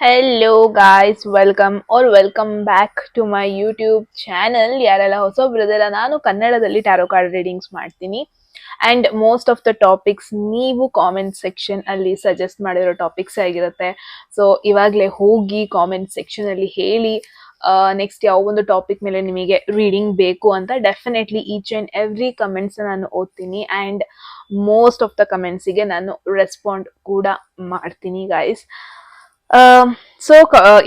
Hello guys, welcome back to my YouTube channel. ಯಾರೆಲ್ಲ ಹೊಸಬ್ರದಲ್ಲ, ನಾನು ಕನ್ನಡದಲ್ಲಿ ಟ್ಯಾರೋ ಕಾರ್ಡ್ ರೀಡಿಂಗ್ಸ್ ಮಾಡ್ತೀನಿ. And most of the topics ನೀವು ಕಾಮೆಂಟ್ ಸೆಕ್ಷನ್ ಅಲ್ಲಿ ಸಜೆಸ್ಟ್ ಮಾಡಿರೋ ಟಾಪಿಕ್ಸ್ ಆಗಿರುತ್ತೆ. ಸೊ ಇವಾಗಲೇ ಹೋಗಿ ಕಾಮೆಂಟ್ ಸೆಕ್ಷನ್ ಅಲ್ಲಿ ಹೇಳಿ ನೆಕ್ಸ್ಟ್ ಯಾವ ಒಂದು ಟಾಪಿಕ್ ಮೇಲೆ ನಿಮಗೆ ರೀಡಿಂಗ್ ಬೇಕು ಅಂತ. Definitely each and every comments ನಾನು ಓದ್ತೀನಿ ಅಂಡ್ ಮೋಸ್ಟ್ ಆಫ್ ದ ಕಮೆಂಟ್ಸಿಗೆ ನಾನು ರೆಸ್ಪಾಂಡ್ ಕೂಡ ಮಾಡ್ತೀನಿ ಗಾಯ್ಸ್. ಸೊ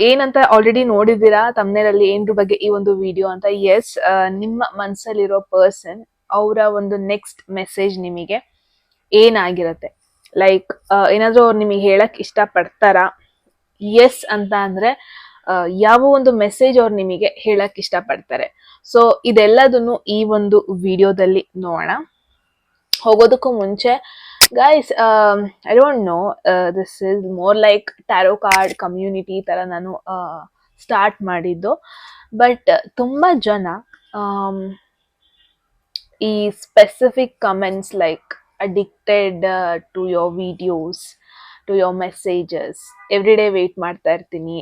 ಏನಂತ ಆಲ್ರೆಡಿ ನೋಡಿದ್ದೀರಾ ತಮ್ನೇಲಲ್ಲಿ ಏನ್ರ ಬಗ್ಗೆ ಈ ಒಂದು ವಿಡಿಯೋ ಅಂತ. ಎಸ್, ನಿಮ್ಮ ಮನ್ಸಲ್ಲಿರೋ ಪರ್ಸನ್ ಅವರ ಒಂದು ನೆಕ್ಸ್ಟ್ ಮೆಸೇಜ್ ನಿಮಗೆ ಏನಾಗಿರತ್ತೆ, ಲೈಕ್ ಏನಾದ್ರೂ ಅವ್ರು ನಿಮಗೆ ಹೇಳಕ್ ಇಷ್ಟ ಪಡ್ತಾರಾ? ಎಸ್ ಅಂತ ಅಂದ್ರೆ ಯಾವ ಒಂದು ಮೆಸೇಜ್ ಅವ್ರು ನಿಮಗೆ ಹೇಳಕ್ ಇಷ್ಟ ಪಡ್ತಾರೆ. ಸೊ ಇದೆಲ್ಲದನ್ನು ಈ ಒಂದು ವಿಡಿಯೋದಲ್ಲಿ ನೋಡೋಣ. ಹೋಗೋದಕ್ಕೂ ಮುಂಚೆ guys, I don't know, this is more like tarot card community ತರ ನಾನು ಸ್ಟಾರ್ಟ್ ಮಾಡಿದ್ದು. ಬಟ್ ತುಂಬಾ ಜನ ಈ specific comments like addicted to your videos, to your messages, every day wait ಮಾಡ್ತಾ ಇರ್ತೀನಿ,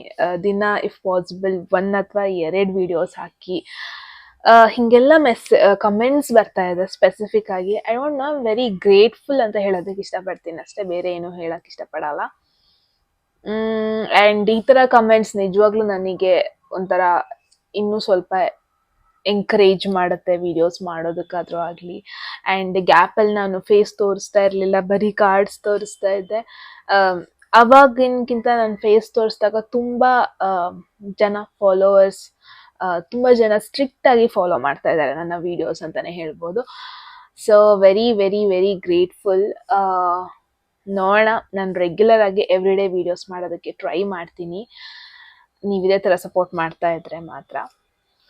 ದಿನ ಇಫ್ ಪಾಸಿಬಲ್ 1 ಅಥವಾ 2 ವಿಡಿಯೋಸ್ ಹಾಕಿ, ಹಿಂಗೆಲ್ಲ ಕಮೆಂಟ್ಸ್ ಬರ್ತಾ ಇದೆ ಸ್ಪೆಸಿಫಿಕ್ ಆಗಿ. I don't no, I'm very grateful ಅಂತ ಹೇಳೋದಕ್ಕೆ ಇಷ್ಟಪಡ್ತೀನಿ ಅಷ್ಟೇ, ಬೇರೆ ಏನು ಹೇಳಕ್ ಇಷ್ಟಪಡಲ್ಲ. ಅಂಡ್ ಈ ತರ ಕಮೆಂಟ್ಸ್ ನಿಜವಾಗ್ಲೂ ನನಗೆ ಒಂಥರ ಇನ್ನೂ ಸ್ವಲ್ಪ ಎಂಕರೇಜ್ ಮಾಡುತ್ತೆ ವಿಡಿಯೋಸ್ ಮಾಡೋದಕ್ಕಾದ್ರೂ ಆಗ್ಲಿ. ಅಂಡ್ ಗ್ಯಾಪ್ ಅಲ್ಲಿ ನಾನು ಫೇಸ್ ತೋರಿಸ್ತಾ ಇರ್ಲಿಲ್ಲ, ಬರೀ ಕಾರ್ಡ್ಸ್ ತೋರಿಸ್ತಾ ಇದ್ದೆ. ಅವಾಗಿನ್ಕಿಂತ ನಾನು ಫೇಸ್ ತೋರಿಸಿದಾಗ ತುಂಬಾ ಜನ ಫಾಲೋವರ್ಸ್, ತುಂಬಾ ಜನ ಸ್ಟ್ರಿಕ್ಟ್ ಆಗಿ ಫಾಲೋ ಮಾಡ್ತಾ ಇದ್ದಾರೆ ನನ್ನ ವಿಡಿಯೋಸ್ ಅಂತಾನೆ ಹೇಳ್ಬೋದು. So very very very grateful. ನೋಡೋಣ, ನಾನು ರೆಗ್ಯುಲರ್ ಆಗಿ ಎವ್ರಿ ಡೇ ವಿಡಿಯೋಸ್ ಮಾಡೋದಕ್ಕೆ ಟ್ರೈ ಮಾಡ್ತೀನಿ, ನೀವು ಇದೇ ತರ ಸಪೋರ್ಟ್ ಮಾಡ್ತಾ ಇದ್ರೆ ಮಾತ್ರ.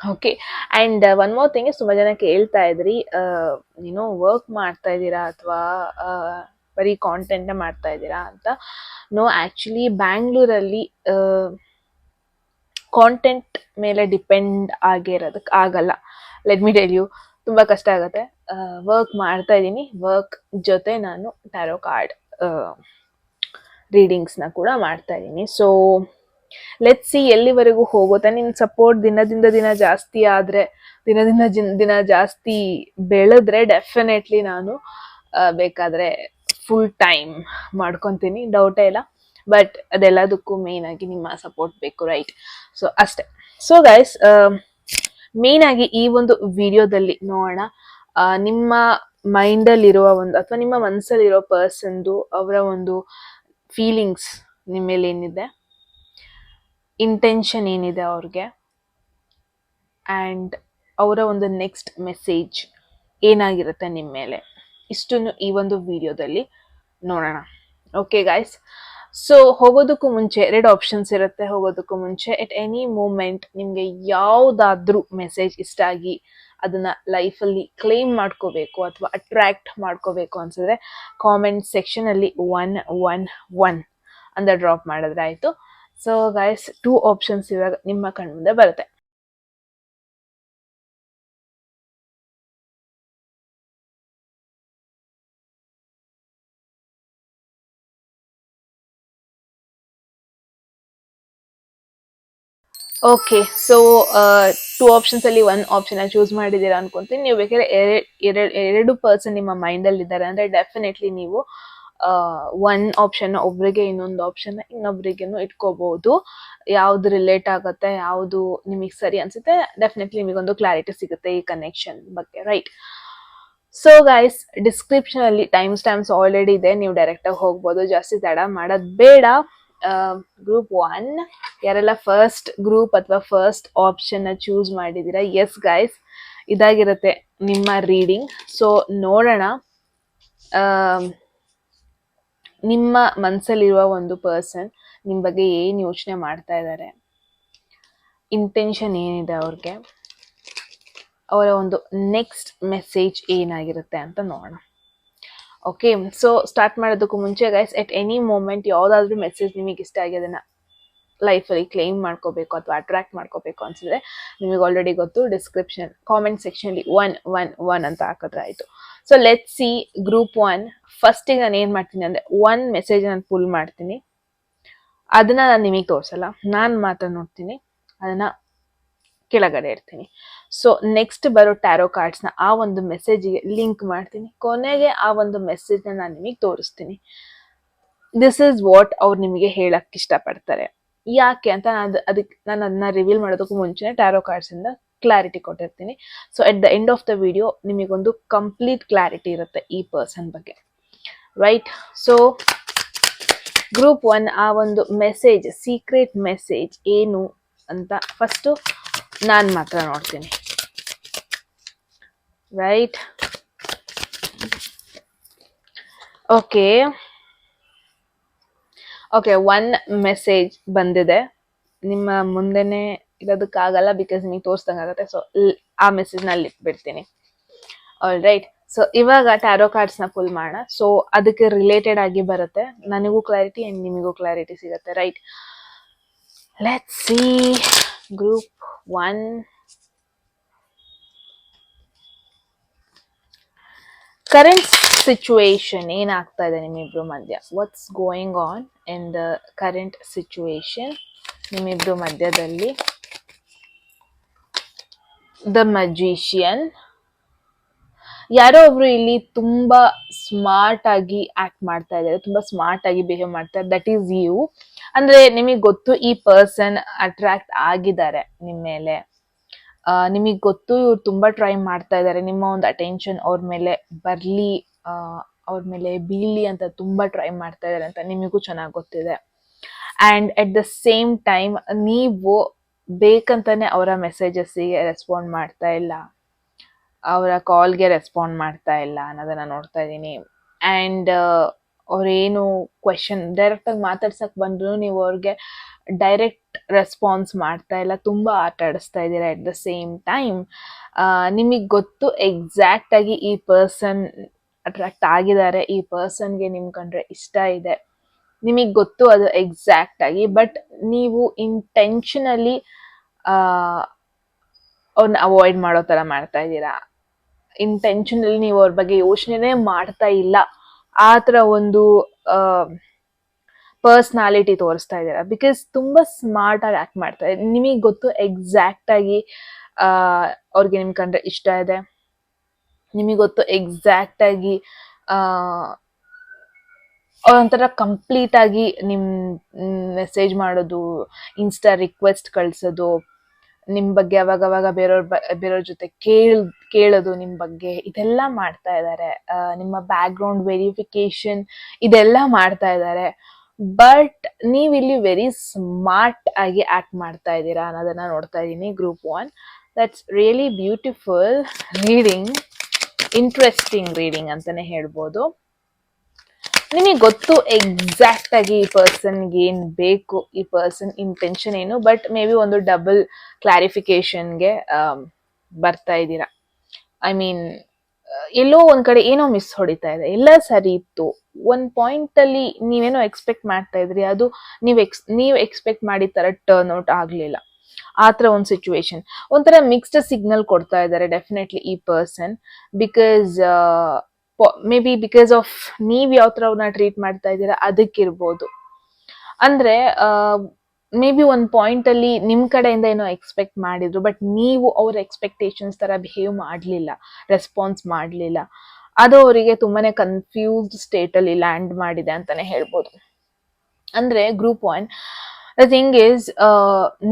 Okay, and one more thing, ತುಂಬಾ ಜನ ಕೇಳ್ತಾ ಇದ್ರಿ, ನೀನು ವರ್ಕ್ ಮಾಡ್ತಾ ಇದ್ದೀರಾ ಅಥವಾ ಬರೀ ಕಾಂಟೆಂಟ್ ಮಾಡ್ತಾ ಇದ್ದೀರಾ ಅಂತ. ನೋ, ಆಕ್ಚುಲಿ ಬ್ಯಾಂಗ್ಳೂರಲ್ಲಿ ಕಾಂಟೆಂಟ್ ಮೇಲೆ ಡಿಪೆಂಡ್ ಆಗಿರೋದಕ್ಕೆ ಆಗಲ್ಲ. ಲೆಟ್ ಮಿ ಟೆಲ್ ಯು, ತುಂಬಾ ಕಷ್ಟ ಆಗುತ್ತೆ. ವರ್ಕ್ ಮಾಡ್ತಾ ಇದ್ದೀನಿ, ವರ್ಕ್ ಜೊತೆ ನಾನು ಟ್ಯಾರೋ ಕಾರ್ಡ್ ರೀಡಿಂಗ್ಸ್ನ ಕೂಡ ಮಾಡ್ತಾ ಇದ್ದೀನಿ. ಸೊ ಲೆಟ್ ಸಿ ಎಲ್ಲಿವರೆಗೂ ಹೋಗುತ್ತೆ. ನಿನ್ನ ಸಪೋರ್ಟ್ ದಿನದಿಂದ ದಿನ ಜಾಸ್ತಿ ಆದರೆ, ದಿನದಿಂದ ದಿನ ಜಾಸ್ತಿ ಬೆಳೆದ್ರೆ ಡೆಫಿನೆಟ್ಲಿ ನಾನು ಬೇಕಾದರೆ ಫುಲ್ ಟೈಮ್ ಮಾಡ್ಕೊತೀನಿ, ಡೌಟೇ ಇಲ್ಲ. ಬಟ್ ಅದೆಲ್ಲದಕ್ಕೂ ಮೇನ್ ಆಗಿ ನಿಮ್ಮ ಸಪೋರ್ಟ್ ಬೇಕು, ರೈಟ್? ಸೊ ಅಷ್ಟೇ. ಸೊ ಗೈಸ್, ಮೇನ್ ಆಗಿ ಈ ಒಂದು ವಿಡಿಯೋದಲ್ಲಿ ನೋಡೋಣ, ನಿಮ್ಮ ಮೈಂಡಲ್ಲಿರುವ ಒಂದು ಅಥವಾ ನಿಮ್ಮ ಮನಸ್ಸಲ್ಲಿರೋ ಪರ್ಸನ್ದು ಅವರ ಒಂದು ಫೀಲಿಂಗ್ಸ್ ನಿಮ್ಮ ಮೇಲೆ ಏನಿದೆ, ಇಂಟೆನ್ಷನ್ ಏನಿದೆ ಅವ್ರಿಗೆ, ಆ್ಯಂಡ್ ಅವರ ಒಂದು ನೆಕ್ಸ್ಟ್ ಮೆಸೇಜ್ ಏನಾಗಿರುತ್ತೆ ನಿಮ್ಮ ಮೇಲೆ, ಇಷ್ಟನ್ನು ಈ ಒಂದು ವಿಡಿಯೋದಲ್ಲಿ ನೋಡೋಣ. ಓಕೆ ಗೈಸ್, ಸೊ ಹೋಗೋದಕ್ಕೂ ಮುಂಚೆ 2 ಆಪ್ಷನ್ಸ್ ಇರುತ್ತೆ. ಹೋಗೋದಕ್ಕೂ ಮುಂಚೆ ಎಟ್ ಎನಿ ಮೂಮೆಂಟ್ ನಿಮಗೆ ಯಾವುದಾದ್ರೂ ಮೆಸೇಜ್ ಇಷ್ಟ ಆಗಿ ಅದನ್ನ ಲೈಫಲ್ಲಿ ಕ್ಲೇಮ್ ಮಾಡ್ಕೋಬೇಕು ಅಥವಾ ಅಟ್ರಾಕ್ಟ್ ಮಾಡ್ಕೋಬೇಕು ಅನ್ಸಿದ್ರೆ ಕಾಮೆಂಟ್ ಸೆಕ್ಷನ್ ಅಲ್ಲಿ 111 ಅಂತ ಡ್ರಾಪ್ ಮಾಡಿದ್ರೆ ಆಯ್ತು. ಸೊ ಗೈಸ್, 2 ಆಪ್ಷನ್ಸ್ ಇವಾಗ ನಿಮ್ಮ ಕಣ್ಮುಂದೆ ಬರುತ್ತೆ. ಓಕೆ, ಸೊ 2 ಆಪ್ಷನ್ಸ್ ಅಲ್ಲಿ 1 ಆಪ್ಷನ್ ಚೂಸ್ ಮಾಡಿದ್ದೀರಾ ಅನ್ಕೊಂತೀನಿ. ನೀವು ಬೇಕಾದ್ರೆ ಎರಡು ಪರ್ಸನ್ ನಿಮ್ಮ ಮೈಂಡ್ ಅಲ್ಲಿ ಇದ್ದಾರೆ ಅಂದ್ರೆ ಡೆಫಿನೆಟ್ಲಿ ನೀವು 1 ಆಪ್ಷನ್ ಒಬ್ರಿಗೆ, ಇನ್ನೊಂದು ಆಪ್ಷನ್ ಇನ್ನೊಬ್ರಿಗೇನು ಇಟ್ಕೋಬಹುದು. ಯಾವ್ದು ರಿಲೇಟ್ ಆಗುತ್ತೆ, ಯಾವ್ದು ನಿಮಗೆ ಸರಿ ಅನ್ಸುತ್ತೆ, ಡೆಫಿನೆಟ್ಲಿ ನಿಮಗೊಂದು ಕ್ಲಾರಿಟಿ ಸಿಗುತ್ತೆ ಈ ಕನೆಕ್ಷನ್ ಬಗ್ಗೆ, ರೈಟ್? ಸೊ ಗೈಸ್, ಡಿಸ್ಕ್ರಿಪ್ಷನ್ ಅಲ್ಲಿ ಟೈಮ್ ಸ್ಟ್ಯಾಂಪ್ಸ್ ಆಲ್ರೆಡಿ ಇದೆ, ನೀವು ಡೈರೆಕ್ಟ್ ಆಗಿ ಹೋಗ್ಬೋದು, ಜಾಸ್ತಿ ತಡ ಮಾಡೋದ್ ಬೇಡ. ಗ್ರೂಪ್ 1 ಯಾರೆಲ್ಲ ಫಸ್ಟ್ ಗ್ರೂಪ್ ಅಥವಾ ಫಸ್ಟ್ ಆಪ್ಷನ್ ಚೂಸ್ ಮಾಡಿದೀರಾ, ಎಸ್ ಗೈಸ್, ಇದಾಗಿರುತ್ತೆ ನಿಮ್ಮ ರೀಡಿಂಗ್. ಸೊ ನೋಡೋಣ, ನಿಮ್ಮ ಮನಸ್ಸಲ್ಲಿರುವ ಒಂದು ಪರ್ಸನ್ ನಿಮ್ಮ ಬಗ್ಗೆ ಏನು ಯೋಚನೆ ಮಾಡ್ತಾ ಇದ್ದಾರೆ, ಇಂಟೆನ್ಷನ್ ಏನಿದೆ ಅವ್ರಿಗೆ, ಅವರ ಒಂದು ನೆಕ್ಸ್ಟ್ ಮೆಸೇಜ್ ಏನಾಗಿರುತ್ತೆ ಅಂತ ನೋಡೋಣ. ಓಕೆ, ಸೊ ಸ್ಟಾರ್ಟ್ ಮಾಡೋದಕ್ಕೂ ಮುಂಚೆ ಗೈಸ್, ಎಟ್ ಎನಿ ಮೂಮೆಂಟ್ ಯಾವುದಾದ್ರೂ ಮೆಸೇಜ್ ನಿಮಗೆ ಇಷ್ಟ ಆಗಿ ಅದನ್ನ ಲೈಫಲ್ಲಿ ಕ್ಲೇಮ್ ಮಾಡ್ಕೋಬೇಕು ಅಥವಾ ಅಟ್ರಾಕ್ಟ್ ಮಾಡ್ಕೋಬೇಕು ಅನ್ಸಿದ್ರೆ, ನಿಮಗೆ ಆಲ್ರೆಡಿ ಗೊತ್ತು, ಡಿಸ್ಕ್ರಿಪ್ಷನ್ ಕಾಮೆಂಟ್ ಸೆಕ್ಷನ್ಲಿ 111 ಅಂತ ಹಾಕಿದ್ರೆ ಆಯ್ತು. So let see group 1. ಫಸ್ಟಿಗೆ ನಾನು ಏನು ಮಾಡ್ತೀನಿ ಅಂದರೆ 1 ಮೆಸೇಜ್ ನಾನು ಪುಲ್ ಮಾಡ್ತೀನಿ. ಅದನ್ನ ನಾನು ನಿಮಗೆ ತೋರಿಸಲ್ಲ, ನಾನು ಮಾತ್ರ ನೋಡ್ತೀನಿ, ಅದನ್ನ ಕೆಳಗಡೆ ಇಡ್ತೀನಿ. ಸೊ ನೆಕ್ಸ್ಟ್ ಬರೋ ಟ್ಯಾರೋ ಕಾರ್ಡ್ಸ್ನ ಆ ಒಂದು ಮೆಸೇಜಿಗೆ ಲಿಂಕ್ ಮಾಡ್ತೀನಿ. ಕೊನೆಗೆ ಆ ಒಂದು ಮೆಸೇಜ್ನ ನಾನು ನಿಮಗೆ ತೋರಿಸ್ತೀನಿ. ದಿಸ್ ಇಸ್ ವಾಟ್ ಅವ್ರು ನಿಮಗೆ ಹೇಳಕ್ ಇಷ್ಟಪಡ್ತಾರೆ. ಯಾಕೆ ಅಂತ ಅದಕ್ಕೆ ನಾನು ಅದನ್ನ ರಿವೀಲ್ ಮಾಡೋದಕ್ಕೂ ಮುಂಚೆ ಟ್ಯಾರೋ ಕಾರ್ಡ್ಸ್ ಇಂದ ಕ್ಲಾರಿಟಿ ಕೊಟ್ಟಿರ್ತೀನಿ. So at the end of the video ನಿಮಗೊಂದು ಕಂಪ್ಲೀಟ್ ಕ್ಲಾರಿಟಿ ಇರುತ್ತೆ ಈ ಪರ್ಸನ್ ಬಗ್ಗೆ, ರೈಟ್? ಸೊ ಗ್ರೂಪ್ 1 ಆ ಒಂದು ಮೆಸೇಜ್, ಸೀಕ್ರೆಟ್ ಮೆಸೇಜ್ ಏನು ಅಂತ ಫಸ್ಟು ನಾನು ಮಾತ್ರ ನೋಡ್ತೀನಿ, ರೈಟ್? ಓಕೆ, ಒನ್ ಮೆಸೇಜ್ ಬಂದಿದೆ. ನಿಮ್ಮ ಮುಂದೆನೆ ಇರೋದಕ್ಕಾಗಲ್ಲ, ಬಿಕಾಸ್ ನಿಮಗೆ ತೋರಿಸ್ದಂಗಾಗತ್ತೆ. ಸೊ ಆ ಮೆಸೇಜ್ನ ಅಲ್ಲಿ ಬಿಡ್ತೀನಿ. All right. ಸೊ ಇವಾಗ ಟ್ಯಾರೋ ಕಾರ್ಡ್ಸ್ನ ಫುಲ್ ಮಾಡೋಣ. ಸೊ ಅದಕ್ಕೆ ರಿಲೇಟೆಡ್ ಆಗಿ ಬರುತ್ತೆ, ನನಗೂ ಕ್ಲಾರಿಟಿ ಆ್ಯಂಡ್ ನಿಮಗೂ ಕ್ಲಾರಿಟಿ ಸಿಗುತ್ತೆ, right? Let's see group 1. Current situation ಏನಾಗ್ತಾ ಇದೆ ನಿಮ್ಮಿಬ್ರು ಮಧ್ಯ? What's going on in the current situation ನಿಮ್ಮಿಬ್ರು ಮಧ್ಯದಲ್ಲಿ? The magician. ಯಾರೋ ಒಬ್ರು ಇಲ್ಲಿ ತುಂಬಾ ಸ್ಮಾರ್ಟ್ ಆಗಿ ಆಕ್ಟ್ ಮಾಡ್ತಾ ಇದ್ದಾರೆ, ತುಂಬಾ ಸ್ಮಾರ್ಟ್ ಆಗಿ ಬಿಹೇವ್ ಮಾಡ್ತಾರೆ. That is you. ಅಂದ್ರೆ ನಿಮಗೆ ಗೊತ್ತು ಈ ಪರ್ಸನ್ ಅಟ್ರಾಕ್ಟ್ ಆಗಿದ್ದಾರೆ ನಿಮ್ಮ ಮೇಲೆ. ನಿಮಗೆ ಗೊತ್ತು ಇವ್ರು ತುಂಬಾ ಟ್ರೈ ಮಾಡ್ತಾ ಇದ್ದಾರೆ, ನಿಮ್ಮ ಒಂದು ಅಟೆನ್ಷನ್ ಅವ್ರ ಮೇಲೆ ಬರ್ಲಿ, ಅವ್ರ ಮೇಲೆ ಬೀಳಿ ಅಂತ ತುಂಬಾ ಟ್ರೈ ಮಾಡ್ತಾ ಇದ್ದಾರೆ ಅಂತ ನಿಮಗೂ ಚೆನ್ನಾಗಿ ಗೊತ್ತಿದೆ. And at the same time ನೀವು ಬೇಕಂತಾನೆ ಅವರ ಮೆಸೇಜಸ್ಸಿಗೆ ರೆಸ್ಪಾಂಡ್ ಮಾಡ್ತಾ ಇಲ್ಲ, ಅವರ ಕಾಲ್ಗೆ ರೆಸ್ಪಾಂಡ್ ಮಾಡ್ತಾ ಇಲ್ಲ ಅನ್ನೋದನ್ನ ನೋಡ್ತಾ ಇದ್ದೀನಿ. ಆ್ಯಂಡ್ ಅವ್ರೇನು ಕ್ವೆಶನ್ ಡೈರೆಕ್ಟಾಗಿ ಮಾತಾಡ್ಸಕ್ ಬಂದ್ರು ನೀವು ಅವ್ರಿಗೆ ಡೈರೆಕ್ಟ್ ರೆಸ್ಪಾನ್ಸ್ ಮಾಡ್ತಾ ಇಲ್ಲ, ತುಂಬ ಆಟ ಆಡಿಸ್ತಾ ಇದ್ದೀರಾ. ಎಟ್ ದ ಸೇಮ್ ಟೈಮ್ ನಿಮಗೆ ಗೊತ್ತು ಎಕ್ಸಾಕ್ಟ್ ಆಗಿ ಈ ಪರ್ಸನ್ ಅಟ್ರಾಕ್ಟ್ ಆಗಿದ್ದಾರೆ, ಈ ಪರ್ಸನ್ಗೆ ನಿಮ್ ಕಂಡ್ರೆ ಇಷ್ಟ ಇದೆ, ನಿಮಗೆ ಗೊತ್ತು ಅದು ಎಕ್ಸಾಕ್ಟ್ ಆಗಿ. ಬಟ್ ನೀವು ಇಂಟೆನ್ಷನಲಿ ಅವ್ರನ್ನ ಅವಾಯ್ಡ್ ಮಾಡೋ ಥರ ಮಾಡ್ತಾ ಇದ್ದೀರಾ. ಇಂಟೆನ್ಷನಲಿ ನೀವು ಅವ್ರ ಬಗ್ಗೆ ಯೋಚನೆನೇ ಮಾಡ್ತಾ ಇಲ್ಲ, ಆ ಥರ ಒಂದು ಪರ್ಸ್ನಾಲಿಟಿ ತೋರಿಸ್ತಾ ಇದ್ದೀರಾ. ಬಿಕಾಸ್ ತುಂಬಾ ಸ್ಮಾರ್ಟ್ ಆಗಿ ಆಕ್ಟ್ ಮಾಡ್ತಾ ಇದೆ. ನಿಮಗೆ ಗೊತ್ತು ಎಕ್ಸಾಕ್ಟ್ ಆಗಿ ಅವ್ರಿಗೆ ನಿಮ್ ಕಂಡ್ರೆ ಇಷ್ಟ ಇದೆ, ನಿಮಗೆ ಗೊತ್ತು ಎಕ್ಸಾಕ್ಟ್ ಆಗಿ ಒಂಥರ ಕಂಪ್ಲೀಟ್ ಆಗಿ ನಿಮ್ ಮೆಸೇಜ್ ಮಾಡೋದು, ಇನ್ಸ್ಟಾ ರಿಕ್ವೆಸ್ಟ್ ಕಳ್ಸೋದು, ನಿಮ್ ಬಗ್ಗೆ ಅವಾಗವಾಗ ಬೇರೆಯವ್ರ ಜೊತೆ ಕೇಳೋದು ನಿಮ್ ಬಗ್ಗೆ, ಇದೆಲ್ಲ ಮಾಡ್ತಾ ಇದ್ದಾರೆ. ನಿಮ್ಮ ಬ್ಯಾಕ್ ಗ್ರೌಂಡ್ ವೆರಿಫಿಕೇಶನ್ ಇದೆಲ್ಲ ಮಾಡ್ತಾ ಇದ್ದಾರೆ. ಬಟ್ ನೀವಿಲ್ಲಿ ವೆರಿ ಸ್ಮಾರ್ಟ್ ಆಗಿ ಆಕ್ಟ್ ಮಾಡ್ತಾ ಇದ್ದೀರಾ ಅನ್ನೋದನ್ನ ನೋಡ್ತಾ ಇದ್ದೀನಿ. Group 1, that's really beautiful reading, interesting reading ಅಂತಾನೆ ಹೇಳ್ಬೋದು. ನಿಮಗೆ ಗೊತ್ತು ಎಕ್ಸಾಕ್ಟ್ ಆಗಿ ಈ ಪರ್ಸನ್ಗೆ ಏನ್ ಬೇಕು, ಈ ಪರ್ಸನ್ ಇಂಟೆನ್ಷನ್ ಏನು. ಬಟ್ ಮೇ ಬಿ ಒಂದು ಡಬಲ್ ಕ್ಲಾರಿಫಿಕೇಶನ್ಗೆ ಬರ್ತಾ ಇದ್ದೀರಾ. ಐ ಮೀನ್ ಎಲ್ಲೋ ಒಂದ್ ಕಡೆ ಏನೋ ಮಿಸ್ ಹೊಡಿತಾ ಇದೆ. ಎಲ್ಲ ಸರಿ ಇತ್ತು, ಒಂದ್ ಪಾಯಿಂಟ್ ಅಲ್ಲಿ ನೀವೇನೋ ಎಕ್ಸ್ಪೆಕ್ಟ್ ಮಾಡ್ತಾ ಇದ್ರಿ, ಅದು ನೀವ್ ಎಕ್ಸ್ಪೆಕ್ಟ್ ಮಾಡಿದ ತರ ಟರ್ನ್ ಔಟ್ ಆಗ್ಲಿಲ್ಲ. ಆತರ ಒಂದು ಸಿಚುವೇಶನ್, ಒಂಥರ ಮಿಕ್ಸ್ಡ್ ಸಿಗ್ನಲ್ ಕೊಡ್ತಾ ಇದ್ದಾರೆ ಡೆಫಿನೆಟ್ಲಿ ಈ person. Because may be because of ನೀವ್ ಯಾವ ತರ ಅವ್ರನ್ನ ಟ್ರೀಟ್ ಮಾಡ್ತಾ ಇದ್ದೀರಾ ಅದಕ್ಕಿರ್ಬೋದು. ಅಂದ್ರೆ ಮೇ ಬಿ ಒಂದ್ ಪಾಯಿಂಟ್ ಅಲ್ಲಿ ನಿಮ್ ಕಡೆಯಿಂದ ಏನೋ ಎಕ್ಸ್ಪೆಕ್ಟ್ ಮಾಡಿದ್ರು, ಬಟ್ ನೀವು ಅವ್ರ ಎಕ್ಸ್ಪೆಕ್ಟೇಷನ್ಸ್ ತರ ಬಿಹೇವ್ ಮಾಡ್ಲಿಲ್ಲ, ರೆಸ್ಪಾನ್ಸ್ ಮಾಡ್ಲಿಲ್ಲ. ಅದು ಅವರಿಗೆ ತುಂಬಾನೇ ಕನ್ಫ್ಯೂಸ್ಡ್ ಸ್ಟೇಟ್ ಅಲ್ಲಿ ಲ್ಯಾಂಡ್ ಮಾಡಿದೆ ಅಂತಾನೆ ಹೇಳ್ಬೋದು. ಅಂದ್ರೆ ಗ್ರೂಪ್ 1, ದ ಥಿಂಗ್ ಈಸ್,